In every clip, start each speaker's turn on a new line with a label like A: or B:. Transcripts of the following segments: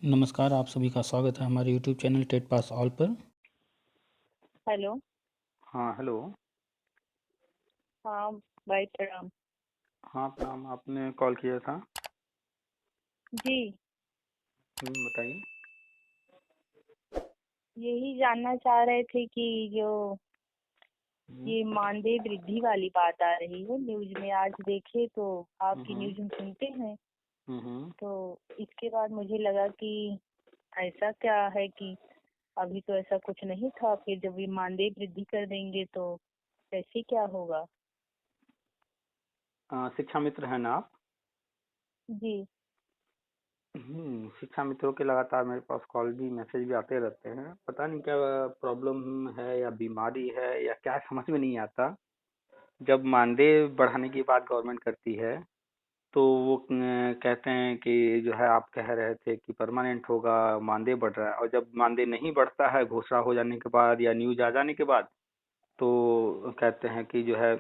A: नमस्कार, आप सभी का स्वागत है हमारे YouTube channel TET pass all पर।
B: हेलो।
A: हाँ, हेलो।
B: हाँ भाई, प्रणाम।
A: हाँ, प्रणाम। आपने कॉल किया था।
B: जी,
A: बताइए।
B: यही जानना चाह रहे थे कि जो
A: हम्म,
B: ये मानदेय वृद्धि वाली बात आ रही है न्यूज में, आज देखे तो आपकी
A: हम्म,
B: न्यूज हम सुनते हैं।
A: हम्म।
B: तो इसके बाद मुझे लगा कि ऐसा क्या है कि अभी तो ऐसा कुछ नहीं था, फिर जब ये मानदेय वृद्धि कर देंगे तो कैसे क्या होगा।
A: शिक्षा मित्र है ना आप?
B: जी।
A: शिक्षा मित्रों के लगातार मेरे पास कॉल भी मैसेज भी आते रहते हैं। पता नहीं क्या प्रॉब्लम है या बीमारी है या क्या, समझ में नहीं आता। जब मानदेय बढ़ाने की बात गवर्नमेंट करती है तो वो कहते हैं कि जो है, आप कह रहे थे कि परमानेंट होगा, मानदेय बढ़ रहा है। और जब मानदेय नहीं बढ़ता है घोषणा हो जाने के बाद या न्यूज आ जाने के बाद, तो कहते हैं कि जो है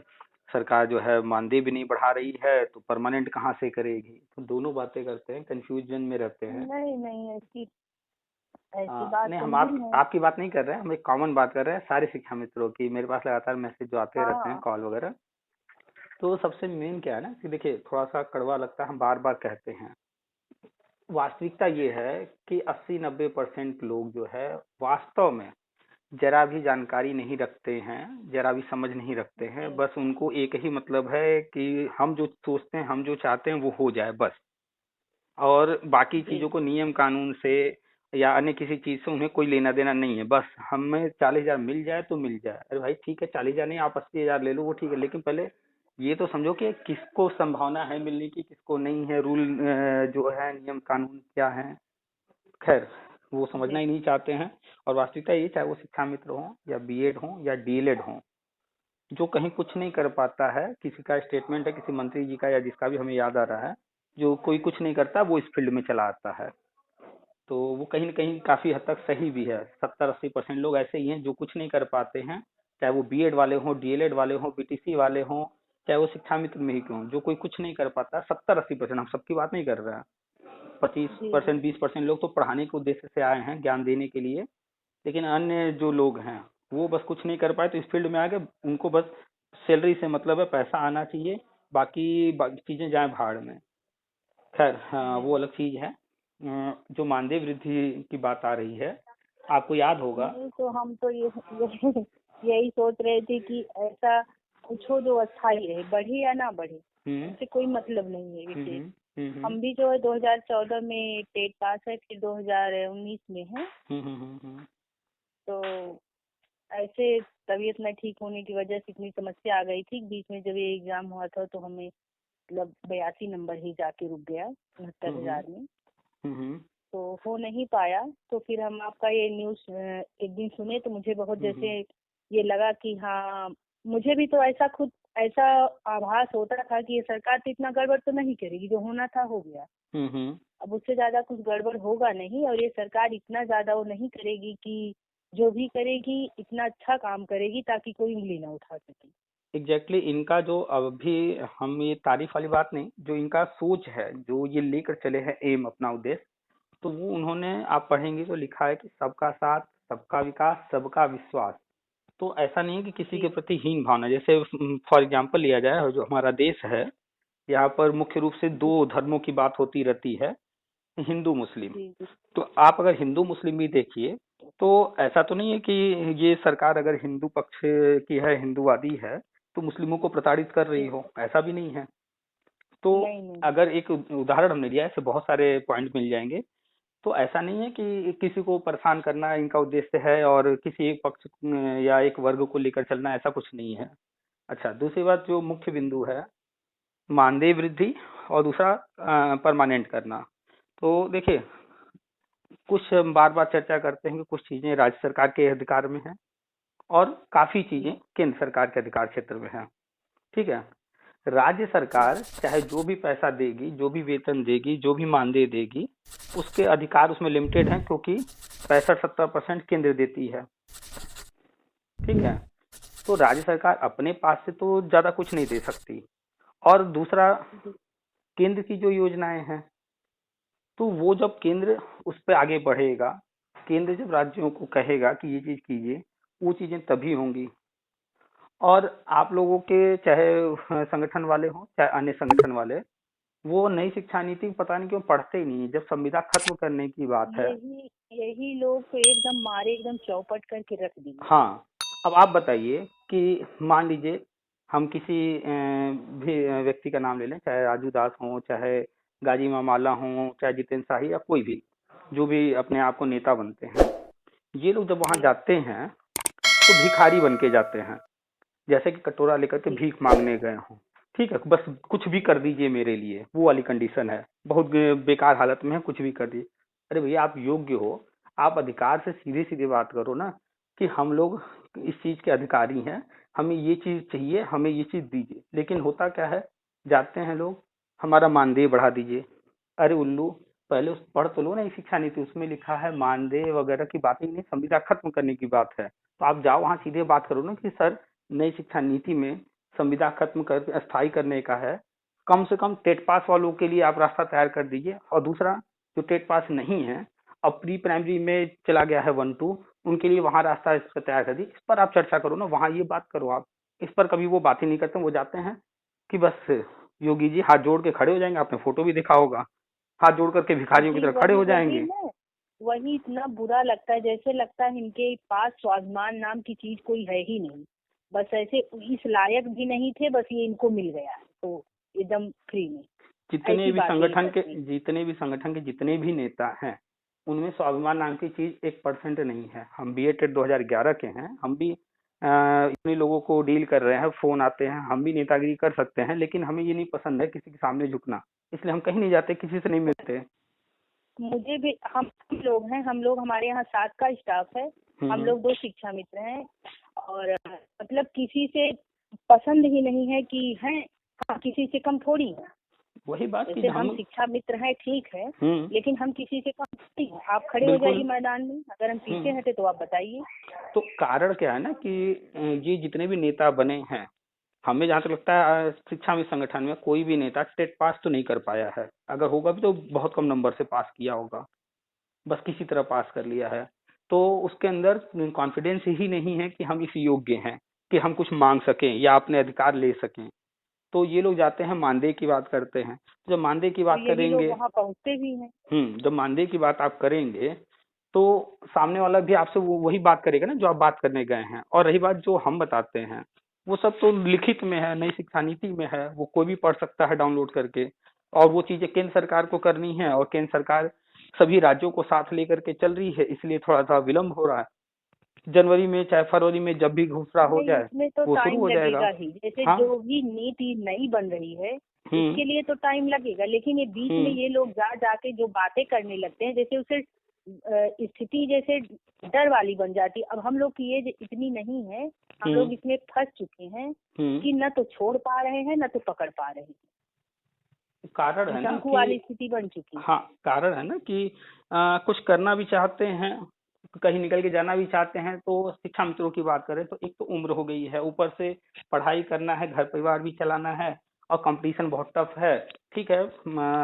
A: सरकार जो है मानदेय भी नहीं बढ़ा रही है तो परमानेंट कहाँ से करेगी। तो दोनों बातें करते हैं, कंफ्यूजन में रहते हैं।
B: नहीं नहीं, ऐसी ऐसी बात
A: नहीं,
B: तो
A: हम
B: नहीं
A: आप
B: है।
A: आपकी बात नहीं कर रहे हैं, हम एक कॉमन बात कर रहे हैं सारे शिक्षा मित्रों की। मेरे पास लगातार मैसेज जो आते रहते हैं,
B: हाँ।
A: कॉल वगैरह। तो सबसे मेन क्या है ना कि देखिए, थोड़ा सा कड़वा लगता है, हम बार बार कहते हैं। वास्तविकता ये है कि 80-90% लोग जो है वास्तव में जरा भी जानकारी नहीं रखते हैं, जरा भी समझ नहीं रखते हैं।
B: जी
A: बस उनको एक ही मतलब है कि हम जो सोचते हैं, हम जो चाहते हैं वो हो जाए बस। और बाकी
B: जी
A: चीजों को, नियम कानून से या अन्य किसी चीज से उन्हें कोई लेना देना नहीं है। बस हमें 40,000 मिल जाए तो मिल जाए। अरे भाई ठीक है, 40,000 नहीं, आप 80,000 ले लो, वो ठीक है, लेकिन पहले ये तो समझो कि किसको संभावना है मिलने की, किसको नहीं है। रूल जो है, नियम कानून क्या है, खैर वो समझना
B: जी
A: ही नहीं चाहते हैं। और वास्तविकता ये, चाहे वो शिक्षा मित्र हो या बीएड हो या डीएलएड हो, जो कहीं कुछ नहीं कर पाता है, किसी का स्टेटमेंट है किसी मंत्री जी का या जिसका भी हमें याद आ रहा है, जो कोई कुछ नहीं करता वो इस फील्ड में चला आता है। तो वो कहीं ना कहीं काफी हद तक सही भी है। 70-80% लोग ऐसे ही हैं जो कुछ नहीं कर पाते हैं, चाहे वो बीएड वाले हों, डीएलएड वाले हों, बीटीसी वाले हों, चाहे वो शिक्षा मित्र में ही क्यों, जो कोई कुछ नहीं कर पाता। 70-80%, हम सबकी बात नहीं कर रहे हैं। पच्चीस
B: जी जी।
A: परसेंट 20% लोग तो पढ़ाने के उद्देश्य से आए हैं, ज्ञान देने के लिए। लेकिन अन्य जो लोग हैं वो बस कुछ नहीं कर पाए तो इस फील्ड में आ गए। उनको बस सैलरी से मतलब है, पैसा आना चाहिए, बाकी चीजें जाए भाड़ में। खैर हाँ,
B: जी
A: वो अलग चीज है। जो मानदेय वृद्धि की बात आ रही है, आपको याद होगा।
B: नहीं, तो हम तो यही सोच रहे थे कि ऐसा कुछ हो जो अस्थायी रहे, बढ़े या ना बढ़े,
A: हम्म,
B: उससे कोई मतलब नहीं है
A: हम्म,
B: विशेष।
A: हम्म, हम्म,
B: हम भी जो है 2014 में टेट पास है, फिर 2019 में है।
A: हम्म, हम्म,
B: तो ऐसे तबीयत न ठीक होने की वजह से इतनी समस्या आ गई थी, बीच में जब ये एग्जाम हुआ था तो हमें मतलब 82 नंबर ही जाके रुक गया
A: हम्म,
B: 69,000 में।
A: हम्म,
B: तो हो नहीं पाया। तो फिर हम आपका ये न्यूज़ एक दिन सुने तो मुझे बहुत
A: हम्म,
B: जैसे ये लगा कि हाँ, मुझे भी तो ऐसा खुद ऐसा आभास होता था कि ये सरकार तो इतना गड़बड़ तो नहीं करेगी, जो होना था हो गया।
A: हम्म।
B: अब उससे ज्यादा कुछ गड़बड़ होगा नहीं, और ये सरकार इतना ज्यादा वो नहीं करेगी कि जो भी करेगी इतना अच्छा काम करेगी ताकि कोई उंगली ना उठा सके।
A: एग्जैक्टली इनका जो अभी, हम ये तारीफ वाली बात नहीं, जो इनका सोच है, जो ये लेकर चले हैं एम, अपना उद्देश्य, तो वो उन्होंने, आप पढ़ेंगे तो लिखा है कि सबका साथ, सबका विकास, सबका विश्वास। तो ऐसा नहीं है कि किसी के
B: जी
A: प्रति हीन भावना। जैसे फॉर एग्जाम्पल लिया जाए, जो हमारा देश है, यहाँ पर मुख्य रूप से
B: जी
A: दो धर्मों की बात होती रहती है, हिंदू मुस्लिम।
B: जी जी
A: तो आप अगर हिंदू मुस्लिम भी देखिए, तो ऐसा तो नहीं है कि ये सरकार अगर हिंदू पक्ष की है, हिंदूवादी है, तो मुस्लिमों को प्रताड़ित कर रही
B: जी।
A: हो, ऐसा भी नहीं है। तो
B: नहीं नहीं।
A: अगर एक उदाहरण हमने लिया है, ऐसे बहुत सारे पॉइंट मिल जाएंगे। तो ऐसा नहीं है कि किसी को परेशान करना इनका उद्देश्य है और किसी एक पक्ष या एक वर्ग को लेकर चलना, ऐसा कुछ नहीं है। अच्छा, दूसरी बात, जो मुख्य बिंदु है, मानदेय वृद्धि, और दूसरा परमानेंट करना। तो देखिए, कुछ बार बार चर्चा करते हैं कि कुछ चीजें राज्य सरकार के अधिकार में हैं और काफी चीजें
B: जी
A: केंद्र सरकार के अधिकार क्षेत्र में हैं। ठीक है। राज्य सरकार चाहे जो भी पैसा देगी, जो भी वेतन देगी, जो भी मानदेय देगी, उसके अधिकार उसमें लिमिटेड हैं, क्योंकि 65-70% केंद्र देती है। ठीक है। तो राज्य सरकार अपने पास से तो ज्यादा कुछ नहीं दे सकती। और दूसरा,
B: जी
A: केंद्र की जो योजनाएं हैं, तो वो जब केंद्र उस पर आगे बढ़ेगा, केंद्र जब राज्यों को कहेगा कि ये चीज कीजिए, वो चीजें तभी होंगी। और आप लोगों के चाहे संगठन वाले हों चाहे अन्य संगठन वाले, वो नई शिक्षा नीति पता नहीं क्यों पढ़ते ही नहीं। जब संविदा खत्म करने की बात है।
B: यही यही लोग तो एकदम मारे, एकदम चौपट करके रख दिए।
A: हाँ, अब आप बताइए कि मान लीजिए हम किसी भी व्यक्ति का नाम ले लें, चाहे राजू दास हो, चाहे गाजी मामाला हो, चाहे जितेंद्र शाही या कोई भी, जो भी अपने आप को नेता बनते हैं, ये लोग जब वहां
B: जी
A: जाते हैं तो भिखारी बन के जाते हैं। जैसे कि कटोरा लेकर के
B: जी
A: भीख मांगने गए हों। ठीक है, बस कुछ भी कर दीजिए मेरे लिए, वो वाली कंडीशन है। बहुत बेकार हालत में है, कुछ भी कर दीजिए। अरे भैया, आप योग्य हो, आप अधिकार से सीधे सीधे बात करो ना, कि हम लोग इस चीज के अधिकारी हैं, हमें ये चीज चाहिए, हमें ये चीज दीजिए। लेकिन होता क्या है, जाते हैं लोग, हमारा मानदेय बढ़ा दीजिए। अरे उल्लू, पहले उस पढ़ तो लो ना ये शिक्षा नीति, उसमें लिखा है मानदेय वगैरह की बात ही नहीं, संविदा खत्म करने की बात है। तो आप जाओ वहां सीधे बात करो ना कि सर, नई शिक्षा नीति में संविदा खत्म कर अस्थायी करने का है, कम से कम टेट पास वालों के लिए आप रास्ता तैयार कर दीजिए। और दूसरा, जो टेट पास नहीं है, अब प्री प्राइमरी में चला गया है 1-2, उनके लिए वहां रास्ता इस पर तैयार कर दीजिए। इस पर आप चर्चा करो ना, वहां ये बात करो आप। इस पर कभी वो बात ही नहीं करते। वो जाते हैं कि बस योगी जी हाथ जोड़ के खड़े हो जाएंगे, आपने फोटो भी देखा होगा, हाथ जोड़ करके भिखारियों की
B: जी,
A: तरह खड़े
B: वही
A: हो
B: वही
A: जाएंगे।
B: ना, वही इतना बुरा लगता है, जैसे लगता है इनके पास स्वाभिमान नाम की चीज कोई है ही नहीं। बस ऐसे इस लायक भी नहीं थे, बस ये इनको मिल गया तो एकदम फ्री में
A: जितने
B: ऐसी
A: भी
B: बातें ये
A: संगठन के
B: करते हैं।
A: जितने भी संगठन के जितने भी नेता हैं, उनमें स्वाभिमान नाम की चीज 1% नहीं है। हम बी टेट 2011 के हैं, हम भी इतने लोगों को डील कर रहे हैं, फोन आते हैं, हम भी नेतागिरी कर सकते हैं, लेकिन हमें ये नहीं पसंद है किसी के सामने झुकना। इसलिए हम कहीं नहीं जाते, किसी से नहीं मिलते।
B: मुझे भी, हम लोग हैं, हम लोग, हमारे यहाँ 7 का स्टाफ है। हम
A: हम्म।
B: लोग 2 शिक्षा मित्र हैं, और मतलब किसी से पसंद ही नहीं है कि हैं, हम किसी से कम थोड़ी हैं।
A: वही बात कि
B: जैसे हम
A: हम।
B: शिक्षा मित्र हैं, ठीक है,
A: हम्म।
B: लेकिन हम किसी से कम नहीं हैं। आप खड़े हो
A: बिल्कुल।
B: जाइए मैदान में, अगर हम पीछे
A: हम्म।
B: हटे तो आप बताइए।
A: तो कारण क्या है ना कि ये जितने भी नेता बने हैं, हमें जहाँ तक लगता है शिक्षा में संगठन में कोई भी नेता टेट पास तो नहीं कर पाया है। अगर होगा भी तो बहुत कम नंबर से पास किया होगा, बस किसी तरह पास कर लिया है। तो उसके अंदर कॉन्फिडेंस ही नहीं है कि हम इस योग्य हैं कि हम कुछ मांग सकें या अपने अधिकार ले सकें। तो ये लोग जाते हैं मानदेय की बात करते हैं। जब मानदेय की
B: और
A: बात
B: यही लोग
A: करेंगे,
B: वहाँ पहुँचते भी हैं।
A: जब मानदेय की बात आप करेंगे, तो सामने वाला भी आपसे वही बात करेगा ना जो आप बात करने गए हैं। और रही बात जो हम बताते हैं, वो सब तो लिखित में है, नई शिक्षा नीति में है, वो कोई भी पढ़ सकता है डाउनलोड करके। और वो चीजें केंद्र सरकार को करनी है, और केंद्र सरकार सभी राज्यों को साथ लेकर के चल रही है, इसलिए थोड़ा सा विलम्ब हो रहा है। जनवरी में चाहे फरवरी में जब भी घोषणा हो
B: नहीं,
A: जाए,
B: उसमें तो
A: वो शुरू
B: टाइम
A: हो जाएगा।
B: लगेगा ही। जैसे
A: हाँ।
B: जो भी नीति नई बन रही है,
A: हम्म।
B: उसके लिए तो टाइम लगेगा, लेकिन ये बीच में
A: हम्म।
B: ये लोग जा जाके जो बातें करने लगते हैं, जैसे उसे स्थिति जैसे डर वाली बन जाती है। अब हम लोग की एज इतनी नहीं है, हम
A: हम्म।
B: लोग इसमें फंस चुके हैं
A: हम्म।
B: कि न तो छोड़ पा रहे हैं, न तो पकड़ पा रहे हैं।
A: कारण
B: ये
A: है ना
B: शंकु
A: कि,
B: वाली स्थिति बन चुकी है।
A: हाँ, कारण है ना कि कुछ करना भी चाहते हैं, कहीं निकल के जाना भी चाहते हैं। तो शिक्षा मित्रों की बात करें तो एक तो उम्र हो गई है, ऊपर से पढ़ाई करना है, घर परिवार भी चलाना है, और कंपटीशन बहुत टफ है। ठीक है,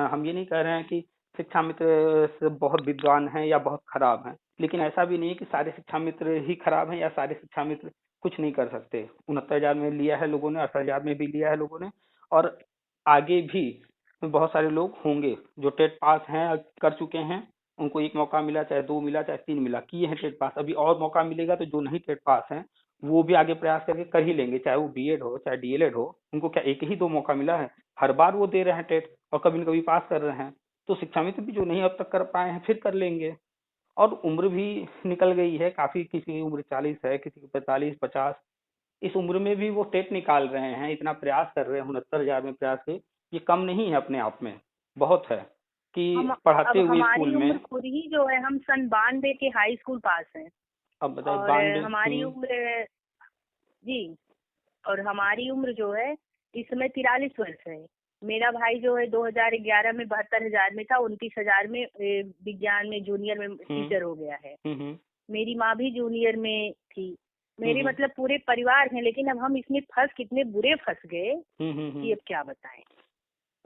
A: हम ये नहीं कह रहे हैं कि शिक्षा मित्र से बहुत विद्वान हैं या बहुत खराब हैं, लेकिन ऐसा भी नहीं है कि सारे शिक्षा मित्र ही खराब हैं या सारे शिक्षा मित्र कुछ नहीं कर सकते। 69,000 में लिया है लोगों ने, 68,000 में भी लिया है लोगों ने, और आगे भी बहुत सारे लोग होंगे जो टेट पास हैं, कर चुके हैं। उनको एक मौका मिला, चाहे 2 मिला, चाहे 3 मिला, किए हैं टेट पास। अभी और मौका मिलेगा तो जो नहीं टेट पास हैं वो भी आगे प्रयास करके कर ही लेंगे, चाहे वो बीएड हो चाहे डीएलएड हो। उनको क्या एक ही 2 मौका मिला है? हर बार वो दे रहे हैं टेट, और कभी न कभी पास कर रहे हैं। तो शिक्षा मित्र भी जो नहीं अब तक कर पाए हैं, फिर कर लेंगे। और उम्र भी निकल गई है काफी, किसी की उम्र 40 है, किसी की 45-50। इस उम्र में भी वो टेट निकाल रहे हैं, इतना प्रयास कर रहे हैं, 69,000 में प्रयास के। ये कम नहीं है अपने आप में, बहुत है
B: हम
A: कि पढ़ाते
B: अब
A: हुए स्कूल
B: हमारी उम्र
A: में।
B: खुद ही जो है, हम सन 92 के हाई स्कूल पास हैं।
A: अब बताइए
B: और
A: 92।
B: हमारी उम्र, जी, और हमारी उम्र जो है इस समय 43 वर्ष है। मेरा भाई जो है 2011 में 72,000 में था, 29,000 में विज्ञान में जूनियर में
A: हम्म।
B: टीचर हो गया है।
A: हम्म।
B: मेरी माँ भी जूनियर में थी। मेरे
A: हम्म।
B: मतलब पूरे परिवार हैं, लेकिन अब हम इसमें फंस, कितने बुरे फंस गए
A: हम्म।
B: कि अब क्या बताएं।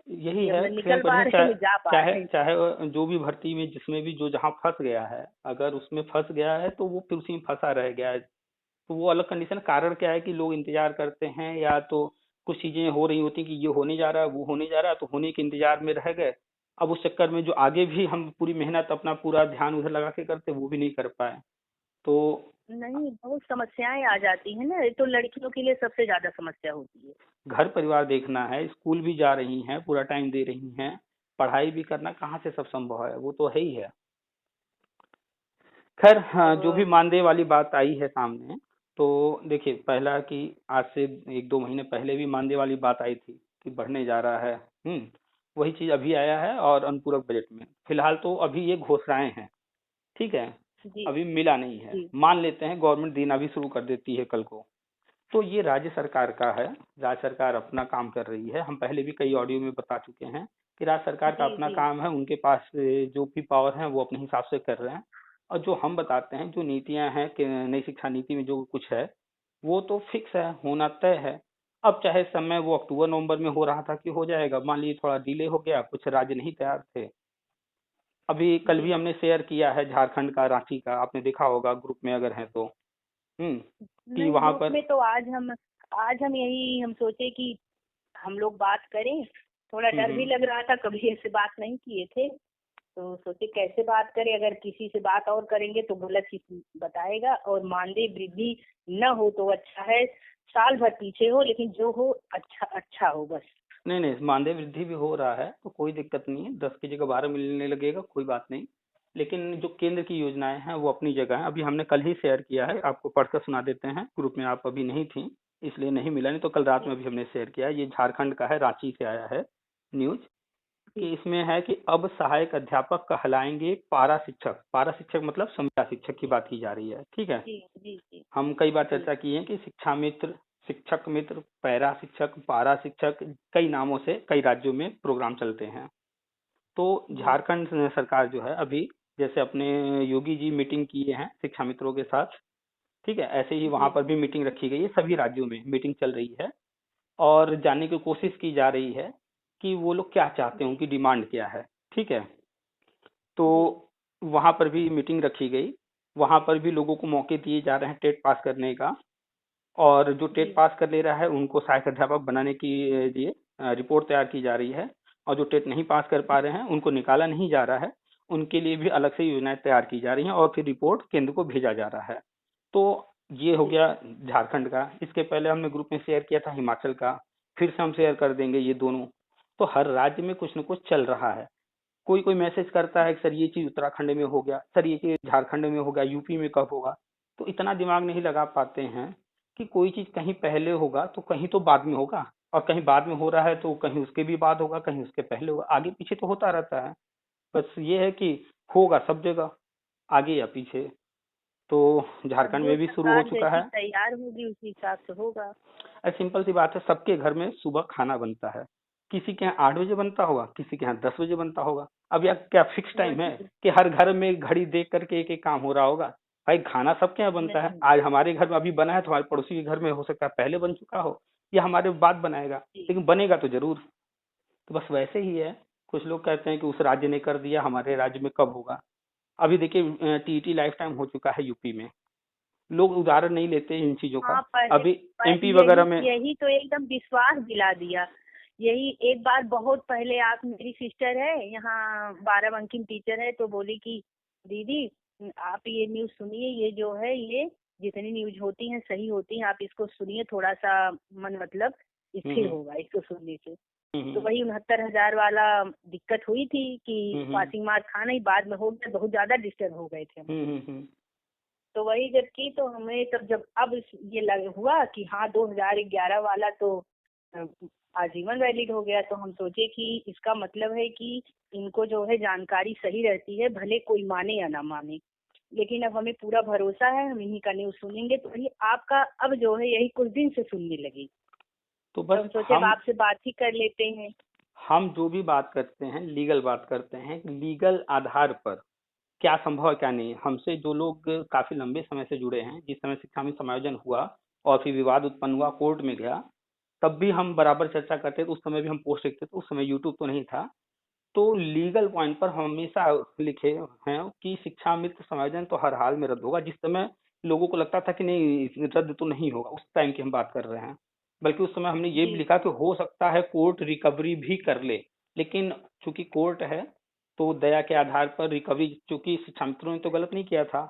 A: यही
B: कि हम
A: है,
B: ना
A: सेम
B: निकल पा
A: बढ़िया।
B: रहे
A: चाहे
B: हैं, जा पा
A: चाहे
B: रहे हैं।
A: चाहे जो भी भर्ती में जिसमें भी जो जहाँ फंस गया है, अगर उसमें फंस गया है तो वो फिर उसी में फंसा रह गया है। तो वो अलग कंडीशन। कारण क्या है कि लोग इंतजार करते हैं, या तो कुछ चीजें हो रही होती कि ये होने जा रहा है, वो होने जा रहा है, तो होने के इंतजार में रह गए। अब उस चक्कर में जो आगे भी हम पूरी मेहनत अपना पूरा ध्यान उधर लगा के करते, वो भी नहीं कर पाए। तो
B: नहीं, बहुत समस्याएं आ जाती है ना, ये तो लड़कियों के लिए सबसे ज्यादा समस्या होती है।
A: घर परिवार देखना है, स्कूल भी जा रही हैं, पूरा टाइम दे रही हैं, पढ़ाई भी करना, कहाँ से सब संभव है, वो तो है ही है। खैर, हाँ, जो
B: तो
A: भी मानदेय वाली बात आई है सामने, तो देखिए, पहला कि आज से 1-2 महीने पहले भी मानदेय वाली बात आई थी कि बढ़ने जा रहा है। वही चीज अभी आया है, और अनुपूरक बजट में फिलहाल तो अभी ये घोषणाएं हैं। ठीक है।
B: जी।
A: अभी मिला नहीं है,
B: जी।
A: मान लेते हैं गवर्नमेंट देना भी शुरू कर देती है कल को। तो ये राज्य सरकार का है। राज्य सरकार अपना काम कर रही है। हम पहले भी कई ऑडियो में बता चुके हैं कि राज्य सरकार का
B: जी।
A: अपना
B: जी।
A: काम है, उनके पास जो भी पावर है वो अपने हिसाब से कर रहे हैं। और जो हम बताते हैं, जो नीतियां हैं कि नई शिक्षा नीति में जो कुछ है, वो तो फिक्स है, होना तय है। अब चाहे समय वो अक्टूबर नवंबर में हो रहा था कि हो जाएगा, मान लीजिए थोड़ा डिले हो गया, कुछ राज्य नहीं तैयार थे। अभी कल भी
B: जी।
A: हमने शेयर किया है झारखंड का, रांची का, आपने देखा होगा ग्रुप में अगर है तो। हम्म कि
B: नहीं,
A: वहां
B: ग्रुप
A: पर।
B: में तो आज हम यही हम सोचे कि हम लोग बात करें। थोड़ा
A: हम्म
B: डर भी
A: हम्म
B: लग रहा था, कभी ऐसे बात नहीं किए थे, तो सोचे कैसे बात करें, अगर किसी से बात और करेंगे तो गलत चीज बताएगा, और मानदेय वृद्धि न हो तो अच्छा है। साल भर पीछे हो, लेकिन जो हो अच्छा अच्छा हो बस।
A: नहीं नहीं, मानदेय वृद्धि भी हो रहा है तो कोई दिक्कत नहीं है, 10 की जगह 12 मिलने लगेगा, कोई बात नहीं। लेकिन जो केंद्र की योजनाएं हैं वो अपनी जगह है। अभी हमने कल ही शेयर किया है, आपको पढ़कर सुना देते हैं, ग्रुप में आप अभी नहीं थी इसलिए नहीं मिला, नहीं तो कल रात में
B: जी।
A: अभी हमने शेयर किया है। ये झारखंड का है, रांची से आया है न्यूज।
B: जी।
A: कि इसमें है कि अब सहायक अध्यापक कहलाएंगे पारा शिक्षक। पारा शिक्षक मतलब संविदा शिक्षक की बात की जा रही है। ठीक है।
B: जी। जी। जी।
A: हम कई बार
B: जी।
A: चर्चा की है कि शिक्षा मित्र, शिक्षक मित्र, पैरा शिक्षक, पारा शिक्षक, कई नामों से कई राज्यों में प्रोग्राम चलते हैं। तो
B: जी।
A: झारखंड सरकार जो है अभी, जैसे अपने योगी जी मीटिंग किए हैं शिक्षा मित्रों के साथ, ठीक है, ऐसे ही वहां
B: जी।
A: पर भी मीटिंग रखी गई है, सभी राज्यों में मीटिंग चल रही है। और जानने की कोशिश की जा रही है कि वो लोग क्या चाहते हैं,
B: जी।
A: उनकी डिमांड क्या है। ठीक है। तो
B: जी।
A: वहां पर भी मीटिंग रखी गई। वहां पर भी लोगों को मौके दिए जा रहे हैं टेट पास करने का। और जो टेट
B: जी।
A: पास कर ले रहा है उनको सहायक अध्यापक बनाने के लिए रिपोर्ट तैयार की जा रही है। और जो टेट नहीं पास कर पा रहे हैं उनको निकाला नहीं जा रहा है, उनके लिए भी अलग से योजनाएं तैयार की जा रही हैं, और फिर रिपोर्ट केंद्र को भेजा जा रहा है। तो ये हो
B: जी।
A: गया झारखंड का। इसके पहले हमने ग्रुप में शेयर किया था हिमाचल का, फिर से हम शेयर कर देंगे ये दोनों। तो हर राज्य में कुछ न कुछ चल रहा है। कोई कोई मैसेज करता है कि सर ये चीज उत्तराखंड में हो गया, सर ये चीज झारखंड में हो गया, यूपी में कब होगा। तो इतना दिमाग नहीं लगा पाते हैं कि कोई चीज कहीं पहले होगा तो कहीं तो बाद में होगा, और कहीं बाद में हो रहा है तो कहीं उसके भी बाद होगा, कहीं उसके पहले होगा, आगे पीछे तो होता रहता है। बस ये है कि होगा सब जगह, आगे या पीछे। तो
B: अब
A: झारखंड
B: जो
A: में भी शुरू हो
B: सरकार
A: चुका
B: जैसी
A: है।
B: तैयार होगी उसी हिसाब से होगा।
A: सिंपल सी बात है, सबके घर में सुबह खाना बनता है। किसी के यहाँ 8 बजे बनता होगा, किसी के यहाँ 10 बजे बनता होगा। अब यार क्या फिक्स टाइम है
B: वही।
A: कि हर घर में घड़ी देख करके एक एक काम हो रहा होगा? भाई खाना सबके यहाँ बनता है।
B: नहीं।
A: आज हमारे घर में अभी बना है तो हमारे पड़ोसी के घर में हो सकता है पहले बन चुका हो, या हमारे बाद बनाएगा,
B: जी।
A: लेकिन बनेगा तो जरूर। तो बस वैसे ही है। कुछ लोग कहते हैं कि उस राज्य ने कर दिया, हमारे राज्य में कब होगा। अभी देखिए टीईटी लाइफ टाइम हो चुका है यूपी में, लोग उदाहरण नहीं लेते इन चीजों का।
B: हाँ, पहले
A: अभी एमपी
B: यही
A: वगैरह में।
B: यही तो एकदम विश्वास दिला दिया। यही एक बार बहुत पहले, आप मेरी सिस्टर है यहाँ, बाराबंकी में टीचर है, तो बोली कि दीदी आप ये न्यूज़ सुनिए, ये जो है ये जितनी न्यूज़ होती हैं सही होती हैं, आप इसको सुनिए, थोड़ा सा मन मतलब स्थिर
A: हम्म
B: होगा इसको सुनने से। तो
A: हम्म
B: वही 69,000 वाला दिक्कत हुई थी कि
A: हम्म हम्म
B: पासिंग मार्क था नहीं, बाद में हो गया, बहुत ज्यादा डिस्टर्ब हो गए थे हम।
A: हम्म।
B: तो वही जब की, तो हमें तब जब अब ये लग हुआ कि हाँ 2011 वाला तो अ, आजीवन वैलिड हो गया, तो हम सोचे कि इसका मतलब है कि इनको जो है जानकारी सही रहती है, भले कोई माने या ना माने। लेकिन अब हमें पूरा भरोसा है, हम इन्हीं का न्यूज़ सुनेंगे, तो वही आपका अब जो है यही कुछ दिन से सुनने लगी,
A: तो
B: तो
A: बस
B: हम सोचे अब
A: हम
B: आपसे बात ही कर लेते हैं।
A: हम जो भी बात करते हैं लीगल बात करते हैं, लीगल आधार पर क्या संभव है क्या नहीं। हमसे जो लोग काफी लंबे समय से जुड़े हैं, जिस समय शिक्षा में समायोजन हुआ और फिर विवाद उत्पन्न हुआ, कोर्ट में गया, तब भी हम बराबर चर्चा करते थे, उस समय भी हम पोस्ट लिखते थे, उस समय यूट्यूब तो नहीं था। तो लीगल पॉइंट पर हम हमेशा लिखे हैं कि शिक्षा मित्र समायोजन तो हर हाल में रद्द होगा। जिस समय लोगों को लगता था कि नहीं रद्द तो नहीं होगा, उस टाइम की हम बात कर रहे हैं। बल्कि उस समय हमने ये भी
B: जी
A: लिखा कि हो सकता है कोर्ट रिकवरी भी कर ले, लेकिन चूंकि कोर्ट है तो दया के आधार पर रिकवरी, चूंकि शिक्षा मित्रों ने तो गलत नहीं किया था,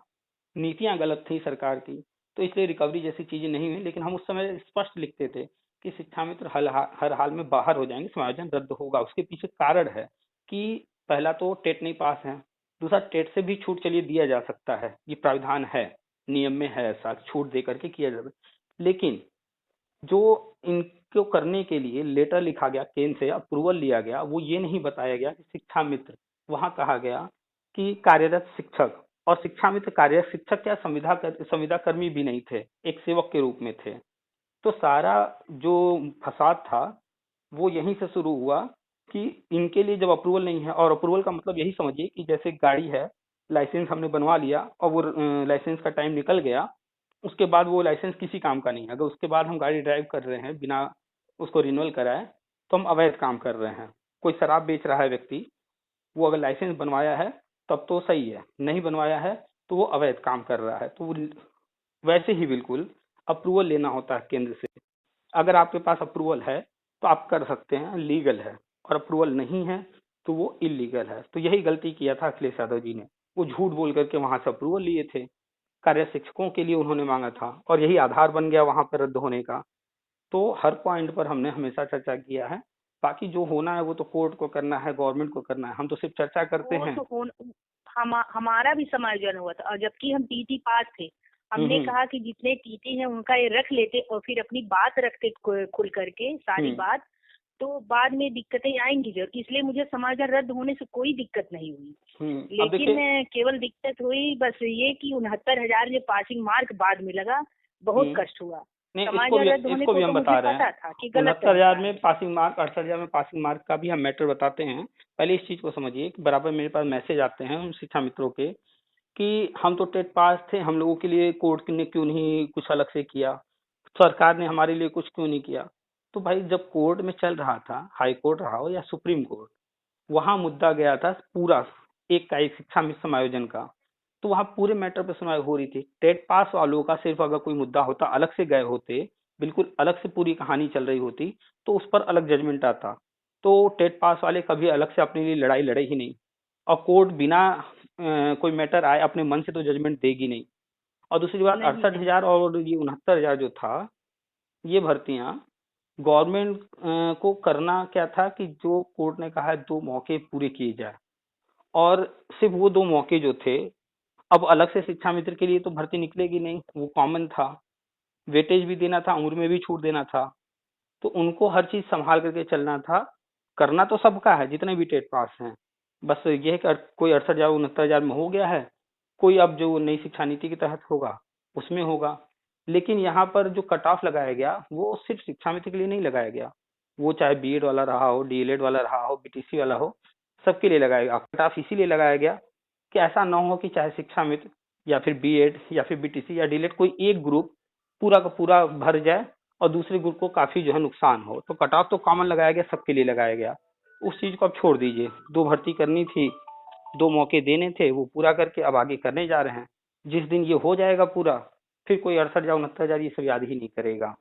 A: नीतियां गलत थी सरकार की, तो इसलिए रिकवरी जैसी चीजें नहीं हुई। लेकिन हम उस समय स्पष्ट लिखते थे कि शिक्षा मित्र हर हाल में बाहर हो जाएंगे, समायोजन रद्द होगा। उसके पीछे कारण है कि पहला तो टेट नहीं पास है, दूसरा टेट से भी छूट चलिए दिया जा सकता है, ये प्राविधान है, नियम में है, ऐसा छूट दे करके किया जाता है। लेकिन जो इनको करने के लिए लेटर लिखा गया, केंद्र से अप्रूवल लिया गया, वो ये नहीं बताया गया कि शिक्षा मित्र, वहां कहा गया कि कार्यरत शिक्षक, और शिक्षा मित्र कार्यरत शिक्षक क्या संविदा कर्मी भी नहीं थे, एक सेवक के रूप में थे। तो सारा जो फसाद था वो यहीं से शुरू हुआ कि इनके लिए जब अप्रूवल नहीं है, और अप्रूवल का मतलब यही समझिए कि जैसे गाड़ी है, लाइसेंस हमने बनवा लिया और वो लाइसेंस का टाइम निकल गया, उसके बाद वो लाइसेंस किसी काम का नहीं है। अगर उसके बाद हम गाड़ी ड्राइव कर रहे हैं बिना उसको रिन्यूअल कराए, तो हम अवैध काम कर रहे हैं। कोई शराब बेच रहा है व्यक्ति, वो अगर लाइसेंस बनवाया है तब तो सही है, नहीं बनवाया है तो वो अवैध काम कर रहा है। तो वैसे ही बिल्कुल अप्रूवल लेना होता है केंद्र से। अगर आपके पास अप्रूवल है तो आप कर सकते हैं, लीगल है, और अप्रूवल नहीं है तो वो इलीगल है। तो यही गलती किया था अखिलेश यादव जी ने, वो झूठ बोल करके वहां से अप्रूवल लिए थे, कार्य शिक्षकों के लिए उन्होंने मांगा था, और यही आधार बन गया वहां पर रद्द होने का। तो हर पॉइंट पर हमने हमेशा चर्चा किया है। बाकी जो होना है वो तो कोर्ट को करना है, गवर्नमेंट को करना है, हम तो सिर्फ चर्चा करते
B: वो
A: हैं।
B: तो हमारा भी समायोजन हुआ था, और जबकि हम टीटी पास थे, हमने
A: हम्म।
B: कहा कि जितने टीटी हैं उनका ये रख लेते और फिर अपनी बात रखते खुल करके सारी
A: हम्म।
B: बात, तो बाद में दिक्कतें आएंगी जरूर। इसलिए मुझे समायोजन रद्द होने से कोई दिक्कत नहीं हुई।
A: अब
B: लेकिन
A: देखिए।
B: केवल दिक्कत हुई बस ये कि 69,000 जो पासिंग मार्क बाद में लगा, बहुत
A: हम्म।
B: कष्ट हुआ।
A: नहीं,
B: समायोजन रद्द होने
A: इसको
B: को
A: भी
B: तो
A: हम
B: मुझे
A: बता रहे हैं।
B: पता था कि गलत
A: 69,000
B: तरीका
A: में
B: है।
A: पासिंग मार्क, 68,000 में पासिंग मार्क का भी हम मैटर बताते हैं। पहले इस चीज को समझिए कि बराबर मेरे पास मैसेज आते हैं उन शिक्षा मित्रों के कि हम तो टेट पास थे, हम लोगों के लिए कोर्ट ने क्यों नहीं कुछ अलग से किया, सरकार ने हमारे लिए कुछ क्यों नहीं किया। तो भाई जब कोर्ट में चल रहा था, हाई कोर्ट रहा हो या सुप्रीम कोर्ट, वहां मुद्दा गया था पूरा एक का एक शिक्षा मित्र समायोजन का, तो वहां पूरे मैटर पे सुनवाई हो रही थी। टेट पास वालों का सिर्फ अगर कोई मुद्दा होता, अलग से गए होते, बिल्कुल अलग से पूरी कहानी चल रही होती, तो उस पर अलग जजमेंट आता। तो टेट पास वाले कभी अलग से अपने लिए लड़ाई लड़े ही नहीं, और कोर्ट बिना कोई मैटर आए अपने मन से तो जजमेंट देगी नहीं। और दूसरी बात,
B: नहीं
A: अड़सठ
B: नहीं।
A: हजार और ये 69,000 जो था, ये भर्तियां गवर्नमेंट को करना क्या था कि जो कोर्ट ने कहा है 2 मौके पूरे किए जाए, और सिर्फ वो 2 मौके जो थे, अब अलग से शिक्षा मित्र के लिए तो भर्ती निकलेगी नहीं, वो कॉमन था, वेटेज भी देना था, उम्र में भी छूट देना था। तो उनको हर चीज संभाल करके चलना था। करना तो सबका है जितने भी टेट पास हैं, बस ये है कि कोई 68,000 69,000 में हो गया है, कोई अब जो नई शिक्षा नीति के तहत होगा उसमें होगा। लेकिन यहाँ पर जो कट ऑफ लगाया गया वो सिर्फ शिक्षा मित्र के लिए नहीं लगाया गया, वो चाहे बीएड वाला रहा हो, डीएलएड वाला रहा हो, बीटीसी वाला हो, सबके लिए लगाया गया। कट ऑफ इसीलिए लगाया गया कि ऐसा ना हो कि चाहे शिक्षा मित्र या फिर बीएड या फिर बीटीसी या डीएलएड कोई एक ग्रुप पूरा का पूरा भर जाए और दूसरे ग्रुप को काफी जो है नुकसान हो। तो कट ऑफ तो कॉमन लगाया गया, सबके लिए लगाया गया। उस चीज को अब छोड़ दीजिए, 2 भर्ती करनी थी, 2 मौके देने थे, वो पूरा करके अब आगे करने जा रहे हैं। जिस दिन ये हो जाएगा पूरा, फिर कोई 68,000 69,000 ये सब याद ही नहीं करेगा।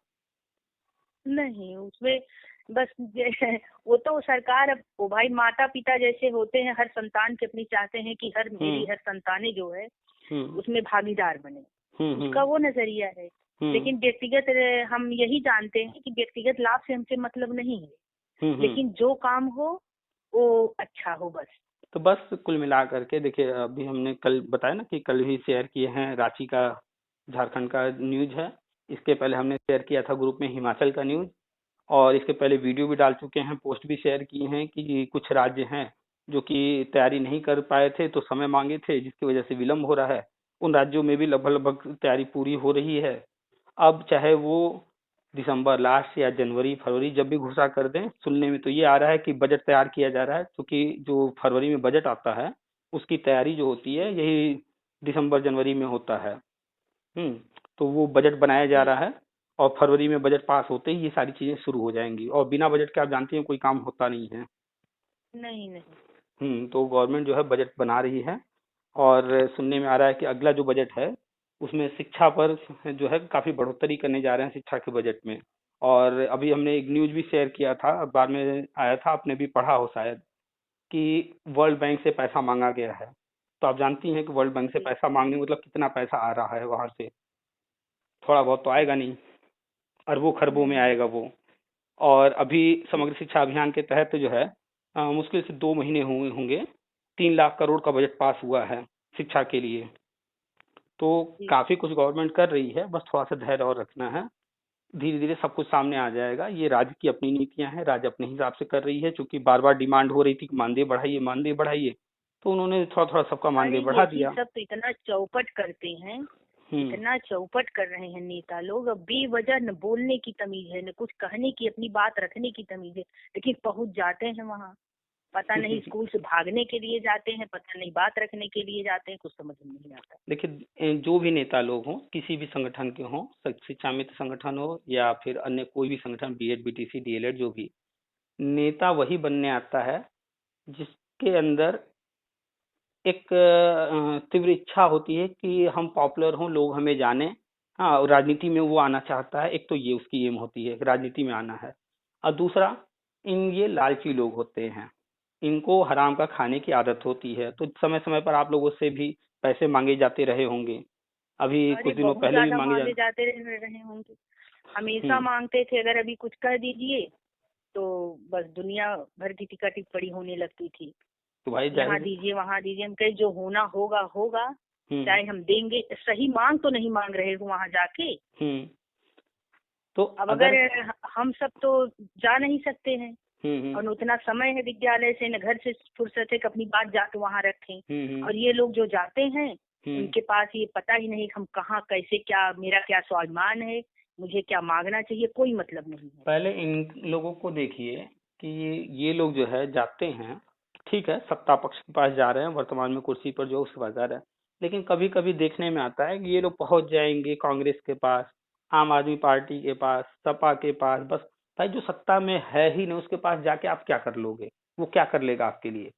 B: नहीं उसमें बस वो तो सरकार, अब वो भाई माता पिता जैसे होते हैं, हर संतान के अपनी चाहते हैं कि मेरी
A: हम्म।
B: हर संतानें जो है
A: हम्म।
B: उसमें भागीदार बने,
A: हम्म।
B: उसका वो नजरिया है।
A: हम्म।
B: लेकिन व्यक्तिगत हम यही जानते हैं कि व्यक्तिगत लाभ से हमसे मतलब नहीं है,
A: हम्म।
B: लेकिन जो काम हो वो अच्छा हो बस।
A: तो बस कुल मिला करके देखिए, अभी हमने कल बताया ना कि कल ही शेयर किए हैं रांची का, झारखंड का न्यूज है। इसके पहले हमने शेयर किया था ग्रुप में हिमाचल का न्यूज, और इसके पहले वीडियो भी डाल चुके हैं, पोस्ट भी शेयर किए हैं कि कुछ राज्य हैं जो कि तैयारी नहीं कर पाए थे, तो समय मांगे थे जिसकी वजह से विलम्ब हो रहा है। उन राज्यों में भी लगभग लगभग तैयारी पूरी हो रही है। अब चाहे वो दिसंबर लास्ट या जनवरी फरवरी जब भी घोषणा कर दें, सुनने में तो ये आ रहा है कि बजट तैयार किया जा रहा है, क्योंकि जो फरवरी में बजट आता है उसकी तैयारी जो होती है यही दिसंबर जनवरी में होता है। हम्म। तो वो बजट बनाया जा
B: जी
A: रहा है, और फरवरी में बजट पास होते ही ये सारी चीजें शुरू हो जाएंगी, और बिना बजट के आप जानती हैं कोई काम होता नहीं है।
B: नहीं नहीं।
A: तो गवर्नमेंट जो है बजट बना रही है, और सुनने में आ रहा है कि अगला जो बजट है उसमें शिक्षा पर जो है काफी बढ़ोतरी करने जा रहे हैं शिक्षा के बजट में। और अभी हमने एक न्यूज भी शेयर किया था, अखबार में आया था, आपने भी पढ़ा हो शायद, कि वर्ल्ड बैंक से पैसा मांगा गया है। तो आप जानती हैं कि वर्ल्ड बैंक से
B: जी
A: पैसा मांगने मतलब कितना पैसा आ रहा है वहां से, थोड़ा बहुत तो आएगा नहीं, अरबों खरबों में
B: हम्म।
A: आएगा वो। और अभी समग्र शिक्षा अभियान के तहत जो है मुश्किल से 2 महीने हुए होंगे, 3 लाख करोड़ का बजट पास हुआ है शिक्षा के लिए। तो
B: जी
A: काफी कुछ गवर्नमेंट कर रही है, बस थोड़ा सा धैर्य और रखना है। धीरे धीरे सब कुछ सामने आ जाएगा। ये राज्य की अपनी नीतियां हैं, राज्य अपने हिसाब से कर रही है, क्योंकि बार बार डिमांड हो रही थी कि मानदेय बढ़ाइए मानदेय बढ़ाइए, तो उन्होंने थोड़ा थोड़ा सबका
B: अरे
A: मानदेय बढ़ा
B: यही
A: दिया।
B: सब तो इतना चौपट करते हैं,
A: हम्म।
B: इतना चौपट कर रहे हैं नेता लोग। अब बेवजह न बोलने की तमीज है, न कुछ कहने की, अपनी बात रखने की तमीज है, लेकिन पहुंच जाते हैं वहां। पता नहीं स्कूल से भागने के लिए जाते हैं, पता नहीं बात रखने के लिए जाते हैं, कुछ समझ में नहीं आता।
A: देखिए, जो भी नेता लोग हों, किसी भी संगठन के हों, शिक्षा मित्र संगठन हो या फिर अन्य कोई भी संगठन, बीएड बीटीसी डीएलएड, जो भी नेता वही बनने आता है जिसके अंदर एक तीव्र इच्छा होती है कि हम पॉपुलर हों, लोग हमें जाने। हाँ, और राजनीति में वो आना चाहता है, एक तो ये उसकी एम होती है कि राजनीति में आना है। और दूसरा, ये लालची लोग होते हैं, इनको हराम का खाने की आदत होती है, तो समय समय पर आप लोगों से भी पैसे मांगे जाते रहे होंगे। अभी
B: अरे
A: कुछ दिनों
B: बहुत
A: पहले भी
B: ज्यादा
A: मांगे जा।
B: मांगे जाते रहे होंगे, हमेशा
A: हम्म।
B: मांगते थे। अगर अभी कुछ कह दीजिए तो बस दुनिया भर की टिका टिप्पणी होने लगती थी।
A: तो भाई
B: यहाँ
A: जाहिर।
B: दीजिए वहाँ दीजिए, हम कहे जो होना होगा होगा,
A: हम्म।
B: चाहे हम देंगे। सही मांग तो नहीं मांग रहे हो वहाँ जाके।
A: हम्म। तो
B: अब
A: अगर।
B: अगर हम सब तो जा नहीं सकते हैं,
A: हम्म।
B: और न उतना समय है विद्यालय से, न घर से फुर्सत है कि अपनी बात जाके वहाँ रखें।
A: हम्म।
B: और ये लोग जो जाते हैं,
A: हम्म।
B: उनके पास ये पता ही नहीं कि हम कहाँ कैसे, क्या मेरा क्या स्वाभिमान है, मुझे क्या मांगना चाहिए, कोई मतलब नहीं है।
A: पहले इन लोगों को देखिए कि ये लोग जो है जाते हैं, ठीक है, सत्ता पक्ष के पास जा रहे हैं, वर्तमान में कुर्सी पर जो उसके पास जा रहे हैं, लेकिन कभी कभी देखने में आता है कि ये लोग पहुंच जाएंगे कांग्रेस के पास, आम आदमी पार्टी के पास, सपा के पास। बस भाई, जो सत्ता में है ही नहीं उसके पास जाके आप क्या कर लोगे? वो क्या कर लेगा आपके लिए?